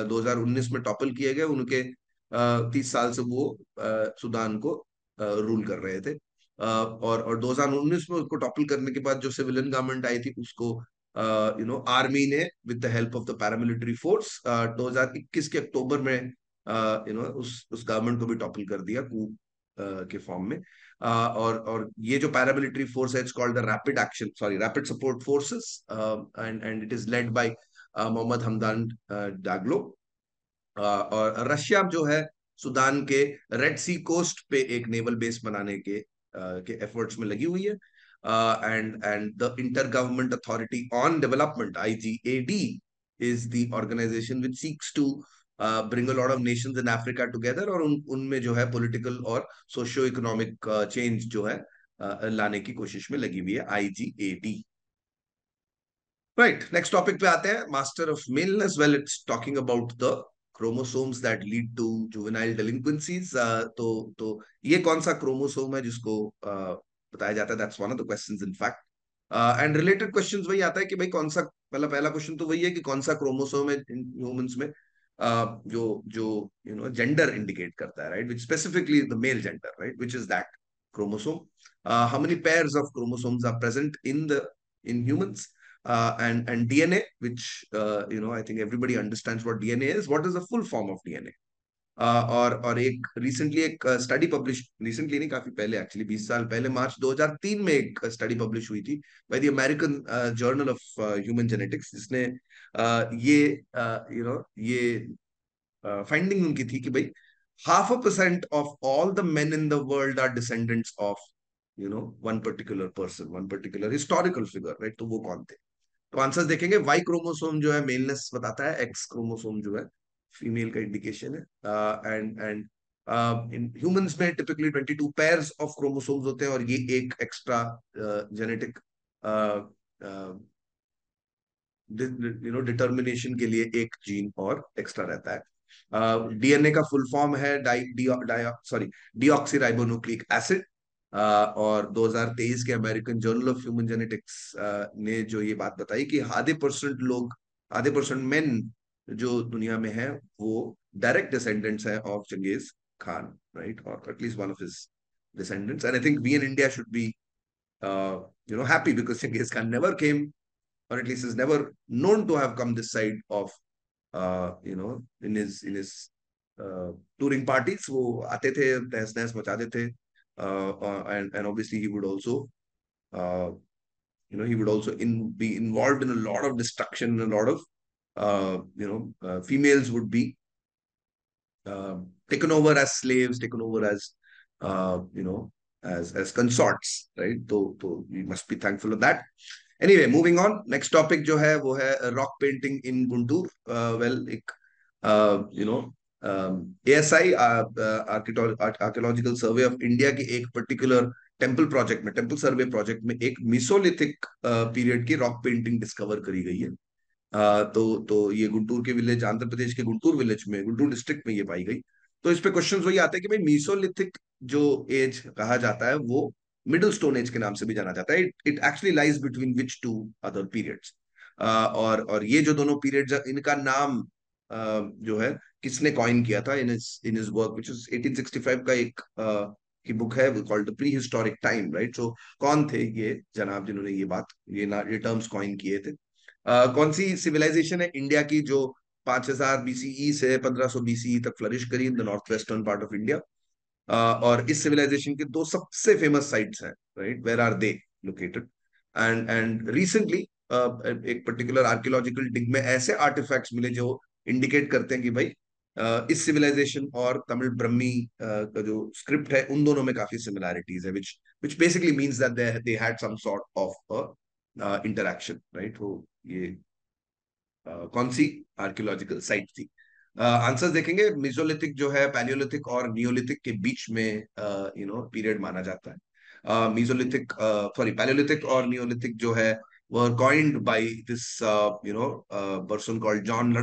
2019 में टॉपल किए गए। उनके 30 साल से वो सुदान को रूल कर रहे थे। और 2019 में उसको टॉपल करने के बाद जो सिविलियन गवर्नमेंट आई थी उसको आर्मी ने with the help of the paramilitary force 2021 के अक्टूबर में उस गवर्नमेंट को भी टॉपल कर दिया कू के फॉर्म में। और ये जो पैरामिलिट्री फोर्स है, it's called the rapid support forces, and it is led by Mohamed Hamdan Dagalo. और रशिया जो है सुदान के रेड सी कोस्ट पे एक नेवल बेस बनाने के एफर्ट्स में लगी हुई है। And the inter government authority on development, IGAD, is the organisation which seeks to bring a lot of nations in Africa together. और उनमें जो है पॉलिटिकल और सोशियो इकोनॉमिक चेंज जो है लाने की कोशिश में लगी हुई है IGAD। राइट, नेक्स्ट टॉपिक पे आते हैं, master of maleness. Well, it's talking about the chromosomes that lead to juvenile delinquencies. तो ये कौन सा क्रोमोसोम है जिसको बताया जाता है, that's one of the questions in fact. And related questions वही आता है कि भाई कौन सा, पहला क्वेश्चन तो वही है कि कौन सा क्रोमोसोम है ह्यूमंस में जो जो जेंडर इंडिकेट करता है, right, which specifically the male gender, right, which is that chromosome. How many pairs of chromosomes are present in humans? And DNA, which I think everybody understands what DNA is. What is the full form of DNA? और एक recently एक study publish, recently नहीं, काफी पहले, actually 20 साल पहले, मार्च 2003 में एक स्टडी पब्लिश हुई थी by the American journal of human genetics, जिसने ये फाइंडिंग उनकी थी कि भाई 0.5% of all the men in the world are descendants of one particular person, one particular historical figure, right. तो वो कौन थे? तो आंसर्स देखेंगे। वाई क्रोमोसोम जो है मेलनेस बताता है, एक्स क्रोमोसोम जो है फीमेल का इंडिकेशन है। एंड इन ह्यूमंस में टिपिकली 22 पेयर्स ऑफ क्रोमोसोम्स होते हैं, और ये एक एक्स्ट्रा जेनेटिक डिटर्मिनेशन के लिए एक जीन और एक्स्ट्रा रहता है। डीएनए का फुल फॉर्म है डीऑक्सी राइबोन्यूक्लिक एसिड। और 2023 के American journal of human genetics ने जो ये बात बताई कि आधे परसेंट मेन जो दुनिया में है वो डायरेक्ट डिसेंडेंट्स हैं ऑफ चंगेज खान, राइट, और at least one of his descendants. And I think we in India should be, happy because Genghis Khan never came, or at least is never known to have come this side of, in his touring parties. वो आते थे, तहस नहस मचा देते, and obviously he would also, uh, he would also be involved in a lot of destruction, and a lot of, females would be uh, taken over as slaves, taken over as, as consorts, right? So we must be thankful of that. Anyway, moving on. Next topic जो है वो है rock painting in Guntur. Well, एक ASI, archaeological survey of India की एक particular temple सर्वे project में एक Mesolithic period की रॉक पेंटिंग डिस्कवर करी गई है। तो ये गुंटूर के विलेज, आंध्र प्रदेश के गुंटूर विलेज में, गुंटूर डिस्ट्रिक्ट में ये पाई गई। तो इस पे क्वेश्चन वही आते हैं कि भाई मीसोलिथिक जो एज कहा जाता है वो मिडिल स्टोन एज के नाम से भी जाना जाता है। It actually lies between which two other periods. और ये जो दोनों पीरियड्स, इनका नाम जो है किसने कॉइन किया था in his work which is 1865 का एक की बुक है called prehistoric time, right? So कौन थे ये जनाब जिन्होंने ये टर्म्स कॉइन किए थे? कौन सी सिविलाइजेशन है इंडिया की जो 5000 बीसीई से 1500 बीसीई तक फ्लरिश करी in the north western part of India? और इस सिविलाइजेशन के दो सबसे फेमस साइट्स हैं, right? Where are they located? And recently एक पर्टिकुलर आर्कियोलॉजिकल डिग में ऐसे आर्टिफैक्ट्स मिले जो इंडिकेट करते हैं कि भाई इस सिविलाइजेशन और तमिल ब्रह्मी का जो स्क्रिप्ट है उन दोनों में काफी सिमिलैरिटीज है, which basically means that they had some sort of a interaction, right? वो ये कौन सी आर्कियोलॉजिकल साइट थी? आंसर्स देखेंगे। मिजोलिथिक जो है पैलियोलिथिक और नियोलिथिक के बीच में पीरियड माना जाता है। मिजोलिथिक, सॉरी, पैलियोलिथिक और नियोलिथिक जो है were coined by this person called John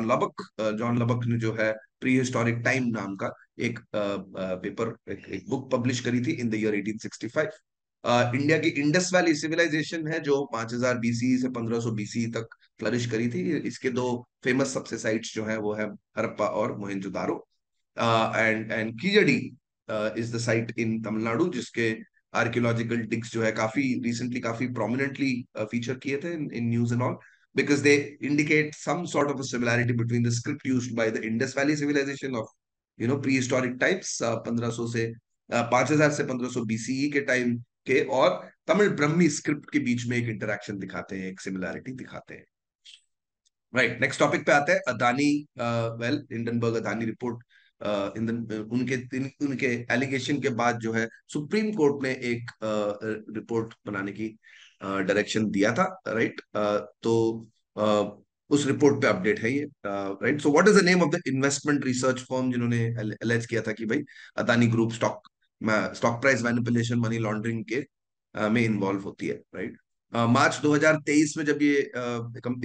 Lubbock ने जो है प्री हिस्टोरिक टाइम नाम का एक पेपर, एक बुक पब्लिश करी थी इन द ईयर 1865। इंडिया की इंडस वैली सिविलाइजेशन है जो 5000 बीसी से 1500 बीसी तक फ्लरिश करी थी। इसके दो फेमस सबसे साइट्स जो है वो है हरप्पा और Mohenjodaro. And Keezhadi is the site in Tamilnadu जिसके आर्कियोलॉजिकल डिग्स जो है काफी रिसेंटली काफी प्रोमिनेंटली फीचर किए थे in news and all, because they indicate some sort of a similarity between the script used by the Indus Valley civilization of prehistoric types, 1500 से 5000 से 1500 BCE के टाइम के, और तमिल ब्रह्मी स्क्रिप्ट के बीच में एक इंटरेक्शन दिखाते हैं, एक सिमिलैरिटी दिखाते हैं। राइट, नेक्स्ट टॉपिक पे आते हैं। Adani, well, Hindenburg Adani report, उनके एलिगेशन के बाद जो है सुप्रीम कोर्ट ने एक रिपोर्ट बनाने की डायरेक्शन दिया था, राइट? तो उस रिपोर्ट पे अपडेट है ये, right? So what is the name of the investment research firm जिन्होंने एलेज किया था कि भाई Adani group stock price manipulation, money laundering के में इन्वॉल्व होती है, राइट? मार्च 2023 में जब ये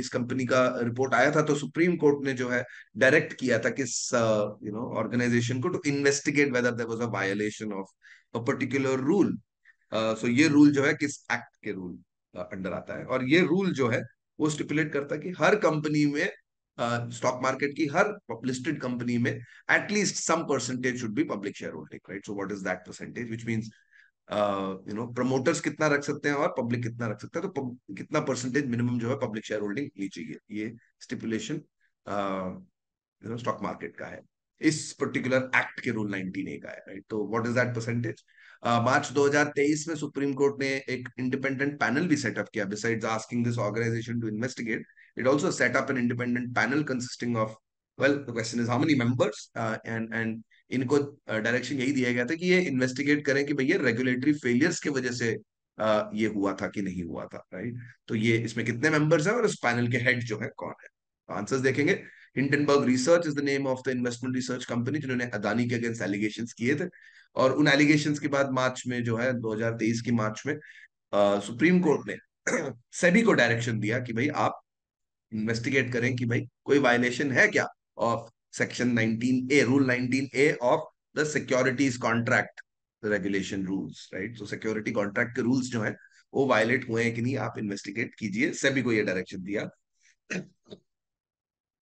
इस कंपनी का रिपोर्ट आया था तो सुप्रीम कोर्ट ने जो है डायरेक्ट किया था कि ऑर्गेनाइजेशन को to investigate whether there was a violation of a particular rule. So ये रूल जो है किस एक्ट के रूल अंडर आता है? और ये रूल जो है वो स्टिपुलेट करता है कि हर कंपनी में, स्टॉक मार्केट की हर लिस्टेड कंपनी में at least some percentage should be public shareholding, right? So what is that percentage? Which means promoters कितना रख सकते हैं और पब्लिक कितना रख सकता है, तो कितना परसेंटेज मिनिमम जो है पब्लिक शेयर होल्डिंग होनी चाहिए, ये स्टिपुलेशन स्टॉक मार्केट का है, इस पर्टिकुलर एक्ट के रूल 19A का है, राइट? तो what is that percentage? March 2023 में सुप्रीम कोर्ट ने एक इंडिपेंडेंट पैनल भी सेटअप किया। Besides asking this organisation to investigate, it also set up an independent panel consisting of, well, the question is how many members, and इनको direction यही दिया गया था कि ये इन्वेस्टिगेट करें कि भैया रेगुलेटरी फेलियर्स की वजह से ये हुआ था कि नहीं हुआ था, राइट? तो ये इसमें कितने मेंबर्स हैं और इस पैनल के हेड जो है कौन है? आंसर्स देखेंगे। Hindenburg research is the name of the investment research company जिन्होंने अदानी के अगेंस्ट एलिगेशंस किए थे, और उन एलिगेशंस के बाद मार्च में जो है 2023 की मार्च में सुप्रीम कोर्ट ने सेबी को डायरेक्शन दिया कि भाई आप इन्वेस्टिगेट करें कि भाई कोई वायलेशन है क्या of section 19A, rule 19A of the securities contract regulation rules, right? So security contract के रूल्स जो है वो वायलेट हुए हैं कि नहीं, आप इन्वेस्टिगेट कीजिए। सेबी को ये डायरेक्शन दिया।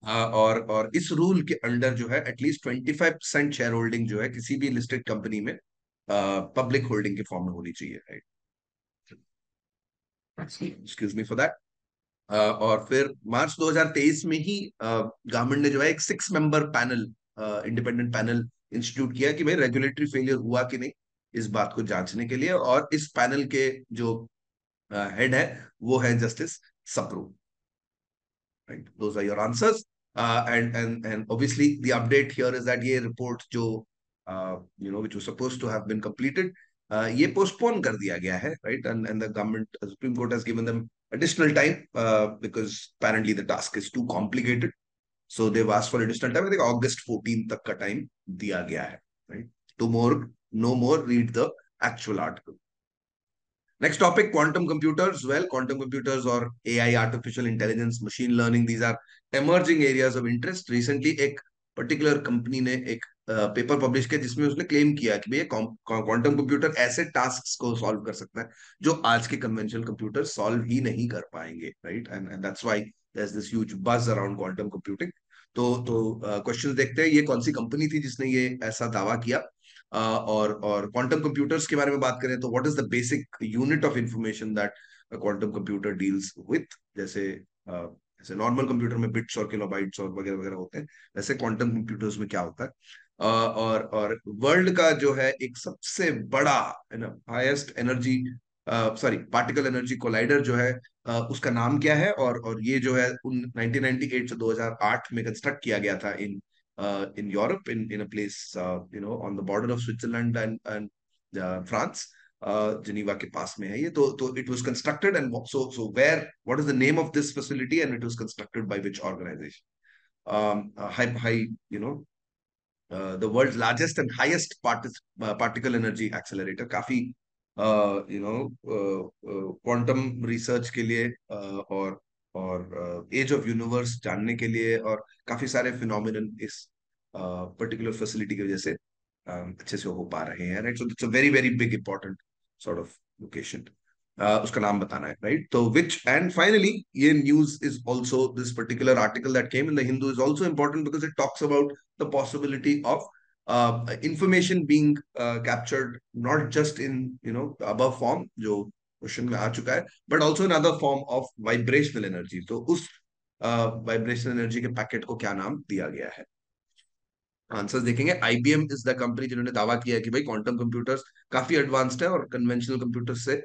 और इस रूल के अंडर जो है एटलीस्ट 25% शेयर होल्डिंग जो है किसी भी लिस्टेड कंपनी में पब्लिक होल्डिंग के फॉर्म में होनी चाहिए, right? Excuse me for that. और फिर मार्च 2023 में ही गवर्नमेंट ने जो है एक 6 member panel, independent panel institute किया कि भाई रेगुलेटरी फेलियर हुआ कि नहीं, इस बात को जांचने के लिए। और इस पैनल के जो हेड है वो है justice Sapru, right? Those are your answers. And obviously the update here is that ये रिपोर्ट जो which was supposed to have been completed, ये पोस्टपोन कर दिया गया है, right? And the government, Supreme Court has given them additional time because apparently the task is too complicated. So they've asked for additional time. I think August 14 तक का time दिया गया है, right? To more, no more, read the actual article. Next topic, quantum computers. Well, quantum computers or AI, artificial intelligence, machine learning, these are emerging areas of interest. Recently, एक particular company ने एक paper publish किया जिसमें उसने claim किया कि भैया quantum computer ऐसे टास्क को सॉल्व कर सकता है जो आज के कन्वेंशनल कंप्यूटर सॉल्व ही नहीं कर पाएंगे, right? And that's why there is this huge buzz around quantum computing. तो क्वेश्चन देखते हैं ये कौन सी कंपनी थी जिसने ये ऐसा दावा किया। और क्वांटम कंप्यूटर्स के बारे में बात करें तो what is the basic unit of information that quantum computer deals with. जैसे नॉर्मल कंप्यूटर में बिट्स और किलोबाइट्स और वगैरह वगैरह होते हैं, वैसे क्वांटम कंप्यूटर्स में क्या होता है। और वर्ल्ड का जो है एक सबसे बड़ा highest energy, sorry, particle energy collider जो है, उसका नाम क्या है। और ये जो है 1998 से 2008 में कंस्ट्रक्ट किया गया था in Europe, in a place on the border of Switzerland and France, Geneva के पास में है ये। तो it was constructed, and so where, what is the name of this facility, and it was constructed by which organization? High, the world's largest and highest particle energy accelerator, काफी quantum research के लिए और as of universe जानने के लिए और काफी सारे फिनोमिनन इस पर्टिकुलर फैसिलिटी की वजह से अच्छे से हो पा रहे हैं, right? So it's a very very big important sort of location. उसका नाम बताना है, राइट? तो विच, एंड फाइनली ये news is also, this particular article that came in the Hindu is also important because it talks about the possibility of information being captured not just in above form जो question में आ चुका है, but also in other form of vibrational energy। तो उस vibrational energy के packet को क्या नाम दिया गया है? आंसर्स देखेंगे। आईबीएम इज द कंपनी जिन्होंने दावा किया है कि भाई क्वांटम कंप्यूटर्स काफी एडवांस्ड है और कन्वेंशनल कंप्यूटर से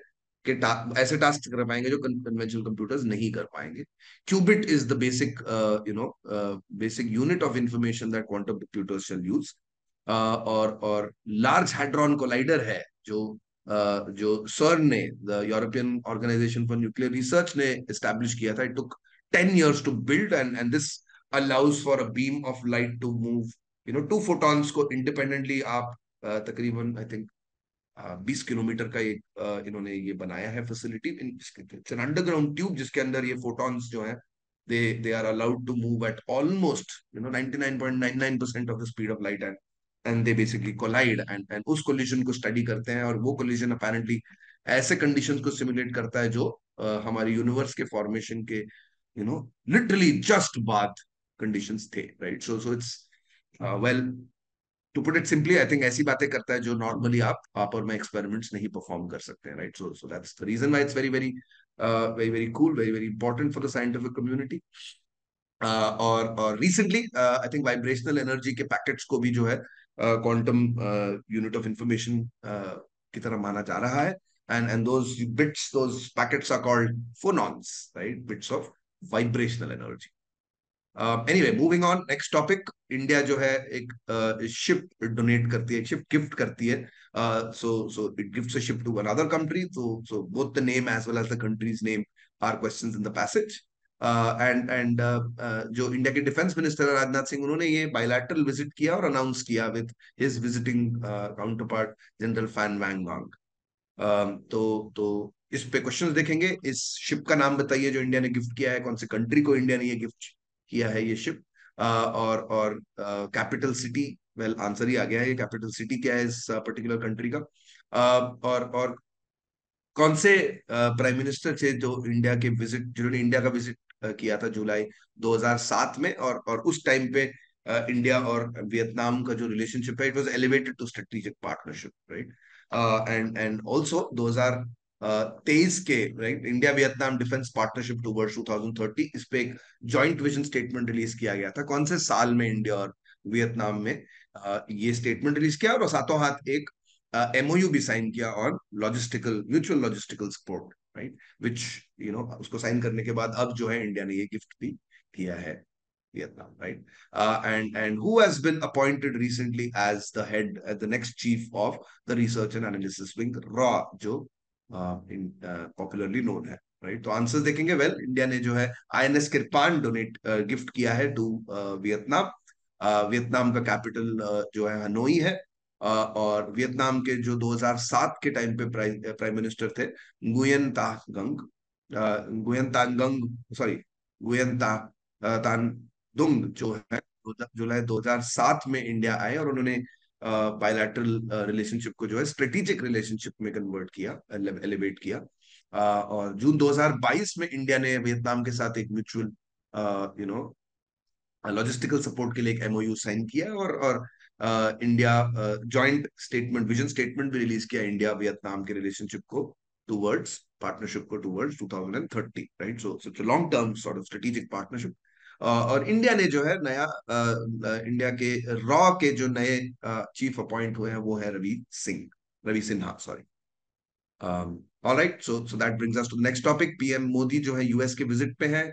ऐसे टास्क कर पाएंगे जो कन्वेंशनल कंप्यूटर्स नहीं कर पाएंगे। Qubit is the basic basic unit of information that quantum computers shall use. और लार्ज हैड्रॉन कोलाइडर है जो सर्न ने, the European organisation for nuclear research ने एस्टैब्लिश किया था। It took 10 years to build, and this allows for a beam of light to move, 2 photons को independently आप तकरीबन आई थिंक 20 किलोमीटर का एक इन्होंने ये बनाया है facility. It's an underground tube जिसके अंदर ये फोटॉन्स जो है they are allowed to move at almost 99.99% of the speed of light, and they basically collide and उस कोलिजन को स्टडी करते हैं। और वो कोलिजन अपेरेंटली ऐसे कंडीशंस को सिमुलेट करता है जो हमारे यूनिवर्स के फॉर्मेशन के लिटरली जस्ट बाद कंडीशंस थे, right? So it's well, to put it simply, I think ऐसी बातें करता है जो नॉर्मली आप और मैं एक्सपेरिमेंट्स नहीं परफॉर्म कर सकते हैं, right? So that's the reason why it's very very very very cool, very very important for the scientific community. और recently I think vibrational energy के पैकेट्स को भी जो है क्वांटम यूनिट ऑफ इंफॉर्मेशन की तरह माना जा रहा है। And those packets are called phonons, right? Bits of vibrational energy. Anyway, moving on, next topic, India जो है एक शिप डोनेट करती है, एक शिप गिफ्ट करती है। So it gives a ship to another country. So both the name as well as the country's name are questions in the passage. And जो India के डिफेंस मिनिस्टर राजनाथ सिंह, उन्होंने ये bilateral visit किया और announce किया with his visiting counterpart general Fan Wang. तो इस पे क्वेश्चंस देखेंगे। इस शिप का नाम बताइए जो इंडिया ने गिफ्ट किया है, कौन से कंट्री को इंडिया ने ये गिफ्ट किया है ये शिप। और कैपिटल सिटी, वेल आंसर ही आ गया है, ये कैपिटल सिटी क्या है इस पर्टिकुलर कंट्री का। और कौन से प्राइम मिनिस्टर थे जो इंडिया के विजिट, जिन्होंने इंडिया का विजिट किया था जुलाई 2007 में। और उस टाइम पे इंडिया और वियतनाम का जो रिलेशनशिप है, it was elevated to strategic partnership, right? And also 2023 के, right, India Vietnam defence partnership towards 2030, इस पे एक जॉइंट विजन स्टेटमेंट रिलीज किया गया था। कौन से साल में इंडिया और वियतनाम में ये स्टेटमेंट रिलीज किया, और साथों हाथ एक एमओयू भी साइन किया on logistical, mutual logistical support, right, which उसको साइन करने के बाद अब जो है इंडिया ने ये गिफ्ट भी किया है Vietnam, right? And who has been appointed recently as the head, the next chief of the research and analysis wing, RAW, जो popularly known है, right? तो आंसर्स देखेंगे। वेल, इंडिया ने जो है आईएनएस किरपान डोनेट गिफ्ट किया है टू वियतनाम। वियतनाम का कैपिटल जो है हनोई है। और वियतनाम के जो 2007 के टाइम पे प्राइम मिनिस्टर थे, गुयन तागंग, गुयन तागंग, सॉरी, गुयन तान दुंग, जो है जुलाई 2007 में इंडिया आए, और उन्होंने बायलैटरल रिलेशनशिप को जो है स्ट्रेटेजिक रिलेशनशिप में कन्वर्ट किया, एलिवेट किया। और जून 2022 में इंडिया ने वियतनाम के साथ एक mutual you know logistical support के लिए एक एमओयू साइन किया, और India joint statement, vision statement भी रिलीज किया इंडिया वियतनाम के रिलेशनशिप को टूवर्ड्स, पार्टनरशिप को towards 2030, right? So it's a long term sort of strategic partnership. और इंडिया ने जो है नया, इंडिया के रॉ के जो नए चीफ अपॉइंट हुए हैं वो है Ravi Sinha, sorry. All right, so that brings us to next topic. PM Modi जो है यूएस के विजिट पे है,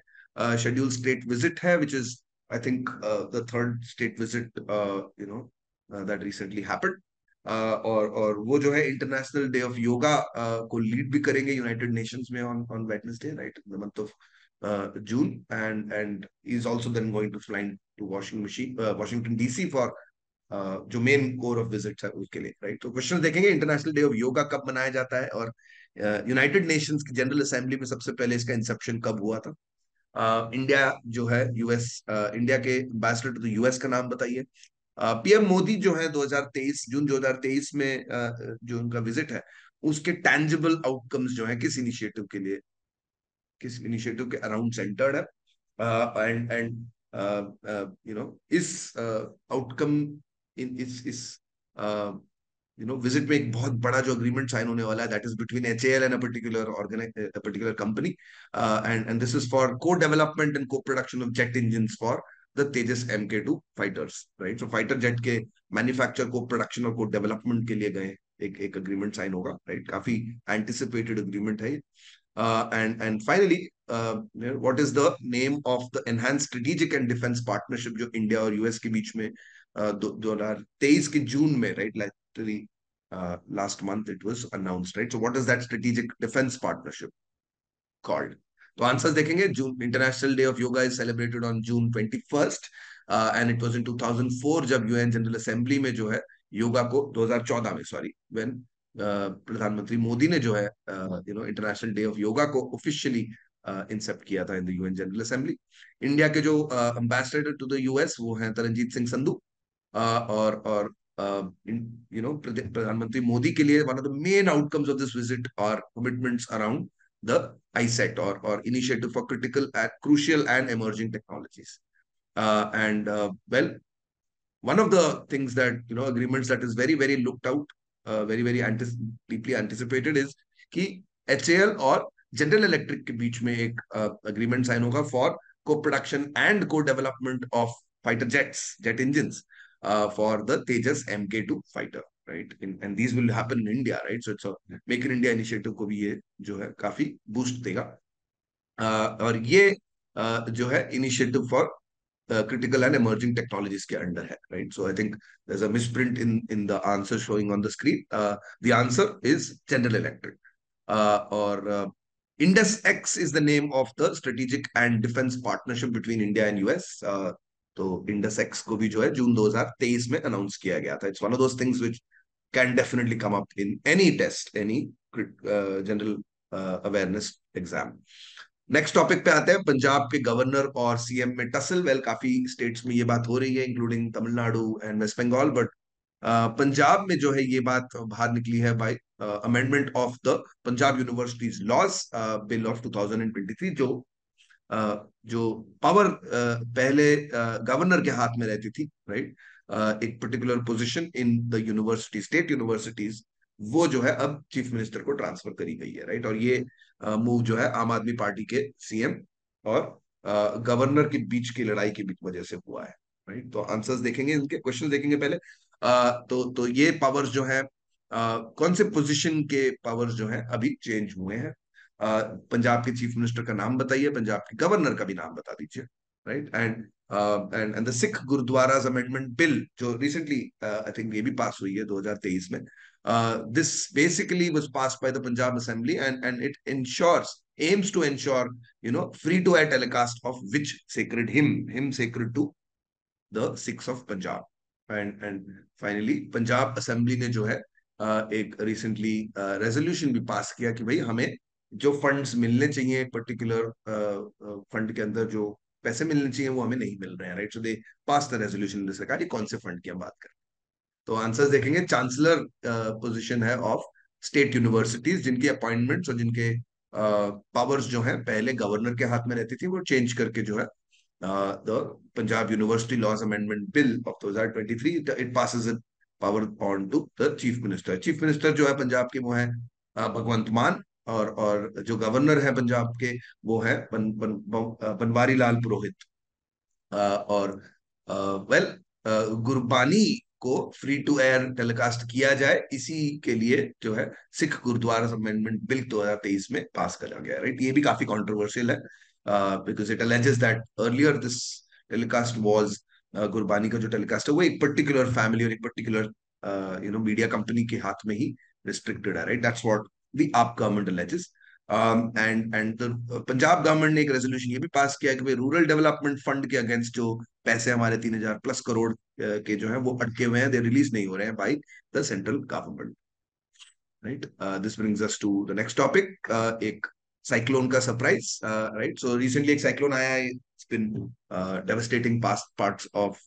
शेड्यूल स्टेट विजिट है, which is I think the third state visit that recently happened. और वो जो है इंटरनेशनल डे ऑफ योगा को लीड भी करेंगे यूनाइटेड नेशंस में on on Wednesday, right, in the month of June, and is also then going to fly to Washington DC for जो main core of visit है उसके लिए, राइट? तो question देखेंगे, इंटरनेशनल डे ऑफ योगा कब मनाया जाता है, और यूनाइटेड नेशंस की जनरल असेंबली में सबसे पहले इसका इंसेप्शन कब हुआ था? इंडिया जो है यूएस, इंडिया के एम्बेसडर टू द यूएस का नाम बताइए। पीएम मोदी जो है 2023, जून 2023 में जो उनका विजिट है, उसके टैंजिबल आउटकम्स जो है किस इनिशिएटिव के लिए, किस इनिशिएटिव के अराउंड सेंटर्ड है? एंड इस आउटकम, इन इस विजिट में एक बहुत बड़ा जो अग्रीमेंट साइन होने वाला है, that is between HAL and a particular company, and this is for को डेवलपमेंट एंड को production of jet engines for the Tejas MK2 fighters, right? So fighter jet के मैन्युफैक्चर, को प्रोडक्शन और को development के लिए गए एक अग्रीमेंट साइन होगा, राइट? काफी एंटिसिपेटेड अग्रीमेंट है। And finally, what is the name of the enhanced strategic and defense partnership जो इंडिया और यूएस के बीच में 2023 के जून में, right, literally last month it was announced, right? So what is that strategic defense partnership called? तो answers देखेंगे। June, international day of yoga is celebrated on June 21st, and it was in 2004 जब UN general assembly में जो है योगा को, 2014 में, sorry, when प्रधानमंत्री मोदी ने जो है इंटरनेशनल डे ऑफ योगा को ऑफिशियली इंसेप्ट किया था in the UN general assembly. India के जो एम्बेसडर टू द यूएस वो हैं तरनजीत सिंह संधू, और प्रधानमंत्री मोदी के लिए one of the main outcomes of this visit are commitments around the ISET, or Initiative for Critical and Crucial and Emerging Technologies. Well, one of the things that, agreements that is very, very looked out, very, very deeply anticipated is कि HAL और general electric के बीच में एक agreement sign होगा for co-production and co-development of fighter jets, jet engines, for the Tejas MK2 fighter. Right, and these will happen in India, right? So it's a Make in India initiative को भी ये जो है काफी boost देगा। और ये जो है initiative for critical and emerging technologies के अंडर है, right? So I think there's a misprint in the answer showing on the screen. The answer is General Electric. Or Indus X is the name of the strategic and defense partnership between India and US. तो Indus x को भी जो है जून 2023 में announce किया गया था। It's one of those things which can definitely come up in any test, any general awareness exam. Next topic पे आते हैं, पंजाब के गवर्नर और सीएम में टसल। वेल, काफी स्टेट्स में ये बात हो रही है, including Tamil Nadu and West Bengal, but Punjab में जो है ये बात बाहर निकली है by amendment of the Punjab universities laws bill of 2023, जो जो पावर पहले गवर्नर के हाथ में रहती थी, राइट, एक particular position in the university, state universities, वो जो है अब चीफ मिनिस्टर को ट्रांसफर करी गई है, राइट। और ये मूव जो है आम आदमी पार्टी के सीएम और गवर्नर के बीच की लड़ाई की वजह से हुआ है, राइट। तो आंसर्स देखेंगे, इनके क्वेश्चन देखेंगे पहले। तो ये पावर्स जो है, कौन से पोजीशन के पावर्स जो है अभी चेंज हुए हैं। पंजाब के चीफ मिनिस्टर का नाम बताइए, पंजाब के गवर्नर का भी नाम बता दीजिए, right. And the Sikh gurdwaras amendment bill जो रिसेंटली आई थिंक ये भी पास हुई है 2023 में, this basically was passed by the Punjab Assembly, and it aims to ensure, free to air telecast of which sacred hymn sacred to the Sikhs of Punjab. And finally Punjab assembly ने जो है एक recently resolution भी पास किया कि भाई हमें जो फंड्स मिलने चाहिए, एक पर्टिकुलर फंड के अंदर जो पैसे मिलने चाहिए वो हमें नहीं मिल रहे हैं, right. So they pass the resolution, सरकार ये कौन से फंड की हम बात करें। तो आंसर्स देखेंगे, चांसलर पोजीशन है ऑफ स्टेट यूनिवर्सिटीज, जिनकी अपॉइंटमेंट्स और जिनके पावर्स जो है पहले गवर्नर के हाथ में रहती थी, वो चेंज करके जो है the Punjab university laws amendment bill of 2023, it passes it power on to the chief minister. Chief minister जो है पंजाब के वो है भगवंत मान, और जो गवर्नर है पंजाब के वो है बनवारी लाल पुरोहित। और वेल, गुरबानी को फ्री टू एयर टेलीकास्ट किया जाए, इसी के लिए जो है सिख गुरुद्वारा अमेंडमेंट बिल 2023 में पास करा गया, राइट। ये भी काफी कंट्रोवर्शियल है, because it alleges that earlier this telecast was, Gurbani का जो टेलीकास्ट है वो एक पर्टिकुलर फैमिली और एक पर्टिकुलर मीडिया कंपनी के हाथ में ही रिस्ट्रिक्टेड है, राइट। दैट्स व्हाट द आप गवर्नमेंट अलेजेस। एंड पंजाब गवर्नमेंट ने एक रेजोल्यूशन ये भी पास किया कि भाई रूरल डेवलपमेंट फंड के अगेंस्ट जो पैसे हमारे 3,000+ करोड़ के जो है वो अटके हुए हैं, दे रिलीज नहीं हो रहे हैं by the central government, right. This brings us to the next topic, एक साइक्लोन का सरप्राइज, राइट। सो रिसेंटली एक साइक्लोन आया है, it's been devastating past parts of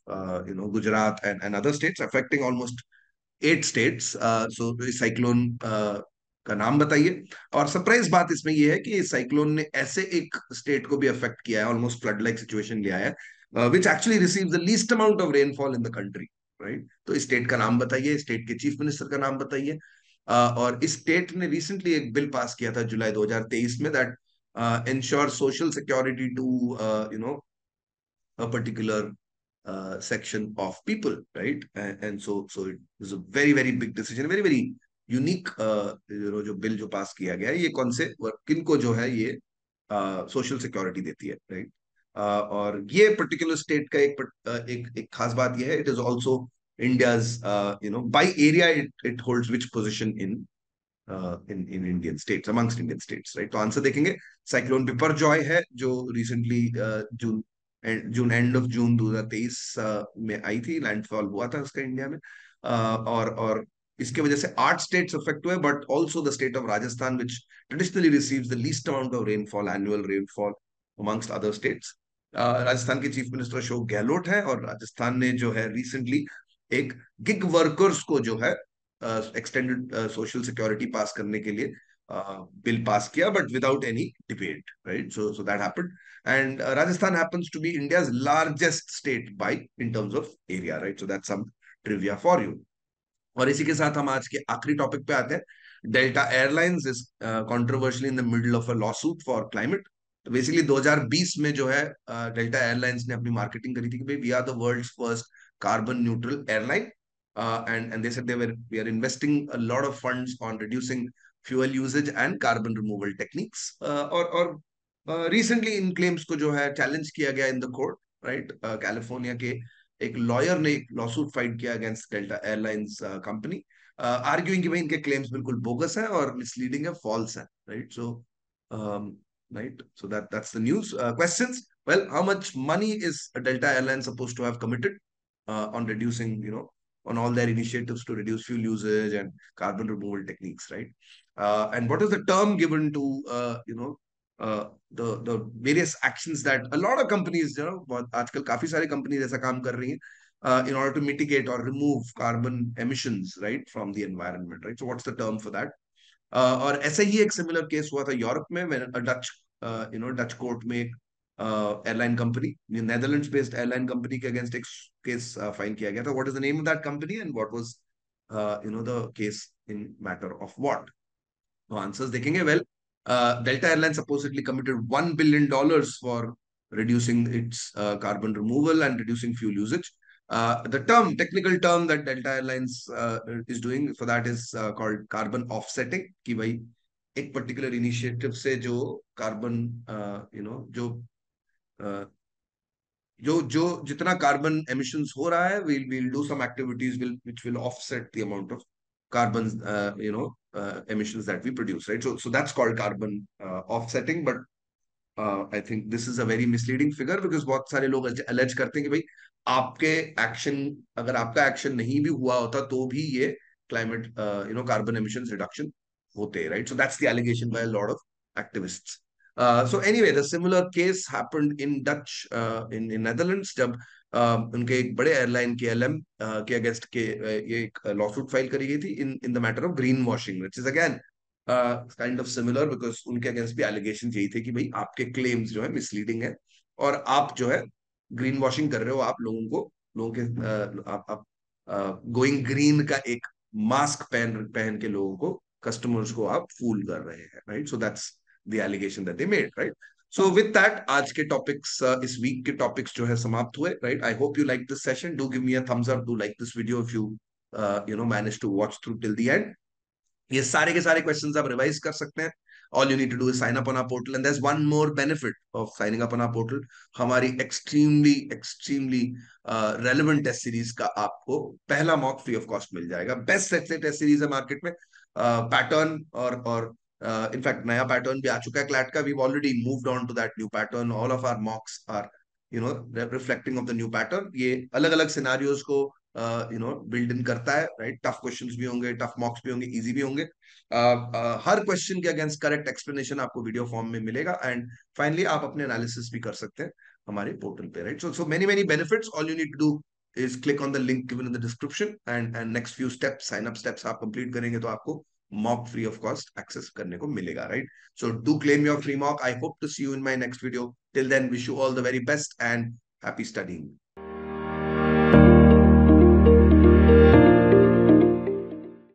Gujarat and other states, affecting almost 8 states. सो इस cyclone का नाम बताइए। और सरप्राइज बात इसमें यह है कि इस साइक्लोन ने ऐसे एक स्टेट को भी अफेक्ट किया है, ऑलमोस्ट फ्लड लाइक सिचुएशन ले आया है, which actually receive the least amount of rainfall in the country, right. तो इस स्टेट का नाम बताइए, स्टेट के चीफ मिनिस्टर का नाम बताइए। और इस स्टेट ने रिसेंटली एक बिल पास किया था जुलाई 2023 में, that ensure social security to a particular section of people, right? And so it was a very very big decision, very very unique, जो बिल जो पास किया गया है, ये कौन से किन को जो है ये सोशल सिक्योरिटी देती है, राइट। और ये पर्टिकुलर स्टेट का एक खास बात ये है, it is also India's, by area it holds which position in Indian states, amongst Indian states, right. तो आंसर देखेंगे, साइक्लोन बिपरजॉय है जो recently June end of June 2023 में आई थी, लैंडफॉल हुआ था उसका इंडिया में, और इसके वजह से 8 स्टेट्स अफेक्ट हुए, but also the state of Rajasthan which traditionally receives the least amount of rainfall, annual rainfall amongst other states. Rajasthan के चीफ मिनिस्टर अशोक गहलोत है, और राजस्थान ने जो है रिसेंटली एक गिग वर्कर्स को जो है एक्सटेंडेड सोशल सिक्योरिटी पास करने के लिए बिल पास किया, but without any debate, right. So that happened, and Rajasthan happens to be India's largest state by in terms of area, right? So that's some trivia for you. और इसी के साथ हम आज के आखिरी टॉपिक पे आते हैं। Delta Airlines is controversially in the middle of a lawsuit for climate. तो बेसिकली 2020 में जो है डेल्टा एयरलाइंस ने अपनी मार्केटिंग करी थी कि भाई we are the world's first carbon neutral airline, and they said we are investing a lot of funds on reducing fuel usage and carbon removal techniques, और रिसेंटली इन क्लेम्स को जो है चैलेंज किया गया in the court, right. California के एक lawyer ने एक लॉसूट फाइट किया against delta airlines company, arguing कि भाई इनके क्लेम्स बिल्कुल बोगस है और मिसलीडिंग है, फॉल्स है, right. So right, so that's the news. Questions? Well, how much money is Delta Airlines supposed to have committed on reducing, on all their initiatives to reduce fuel usage and carbon removal techniques, right? And what is the term given to the various actions that a lot of companies, आजकल काफी सारी companies ऐसा काम कर रही हैं in order to mitigate or remove carbon emissions, right, from the environment, right? So what's the term for that? और ऐसे ही एक सिमिलर केस हुआ था यूरोप में, डच डच कोर्ट में एक airline company, Netherlands based airline company के against एक केस फाइन किया गया था. What is the name of that company and what was the case in matter of what? तो आंसर्स देखेंगे. Well, Delta Airlines supposedly committed $1 billion for reducing its carbon removal and reducing fuel usage. The technical term that Delta Airlines is doing for that is called carbon offsetting. कि भाई एक particular initiative से जो carbon, uh, जो जो जितना carbon emissions हो रहा है, we'll do some activities which will offset the amount of carbon emissions that we produce, right? So that's called carbon offsetting. But I think this is a very misleading figure, because बहुत सारे लोग allege करते हैं कि भाई आपके action, अगर आपका एक्शन नहीं भी हुआ होता तो भी ये क्लाइमेट कार्बन एमिशंस रिडक्शन होते, right? So that's the allegation by a lot of activists. So anyway, the similar case happened in in Netherlands, जब उनके एक बड़े एयरलाइन के एलएम के अगेंस्ट के ये एक लॉसूट फाइल करी गई थी in the matter of green washing, which is again kind of similar, because उनके अगेंस्ट भी एलिगेशन यही थे कि भाई आपके क्लेम्स जो है मिसलीडिंग है, और आप जो है ग्रीन वॉशिंग कर रहे हो, आप लोगों के आप गोइंग ग्रीन का एक मास्क पहन पहन के लोगों को, कस्टमर्स को आप फूल कर रहे हैं, right? So that's the allegation that they made, right? So with that आज के टॉपिक्स, इस वीक के टॉपिक्स जो है समाप्त हुए, right? I hope you like this session. Do give me a thumbs up, do like this video if you manage to watch through till the end. ये सारे के सारे क्वेश्चंस आप रिवाइज कर सकते हैं. All you need to do is sign up on our portal, and there is one more benefit of signing up on our portal. हमारी extremely extremely relevant test series का आपको पहला मॉक फ्री ऑफ कॉस्ट मिल जाएगा. Best test series है market में. Pattern और in fact नया पैटर्न भी आ चुका है क्लैट का. We already moved on to that new pattern. All of our मॉक्स are reflecting of the new pattern. ये अलग अलग सिनारियोज को बिल्ड इन करता है, राइट? टफ क्वेश्चंस भी होंगे, टफ मॉक्स भी होंगे, इजी भी होंगे. हर क्वेश्चन के अगेंस्ट करेक्ट एक्सप्लेनेशन आपको वीडियो फॉर्म में मिलेगा, एंड फाइनली आप अपने एनालिसिस भी कर सकते हैं हमारे पोर्टल पे, right? So many many benefits. All you need to do is click on the link given in the description, and next few steps, sign up steps आप कंप्लीट करेंगे तो आपको mock free of cost access करने को मिलेगा, right? So do claim your free mock. I hope to see you in my next video. Till then, wish you all the very best and happy studying.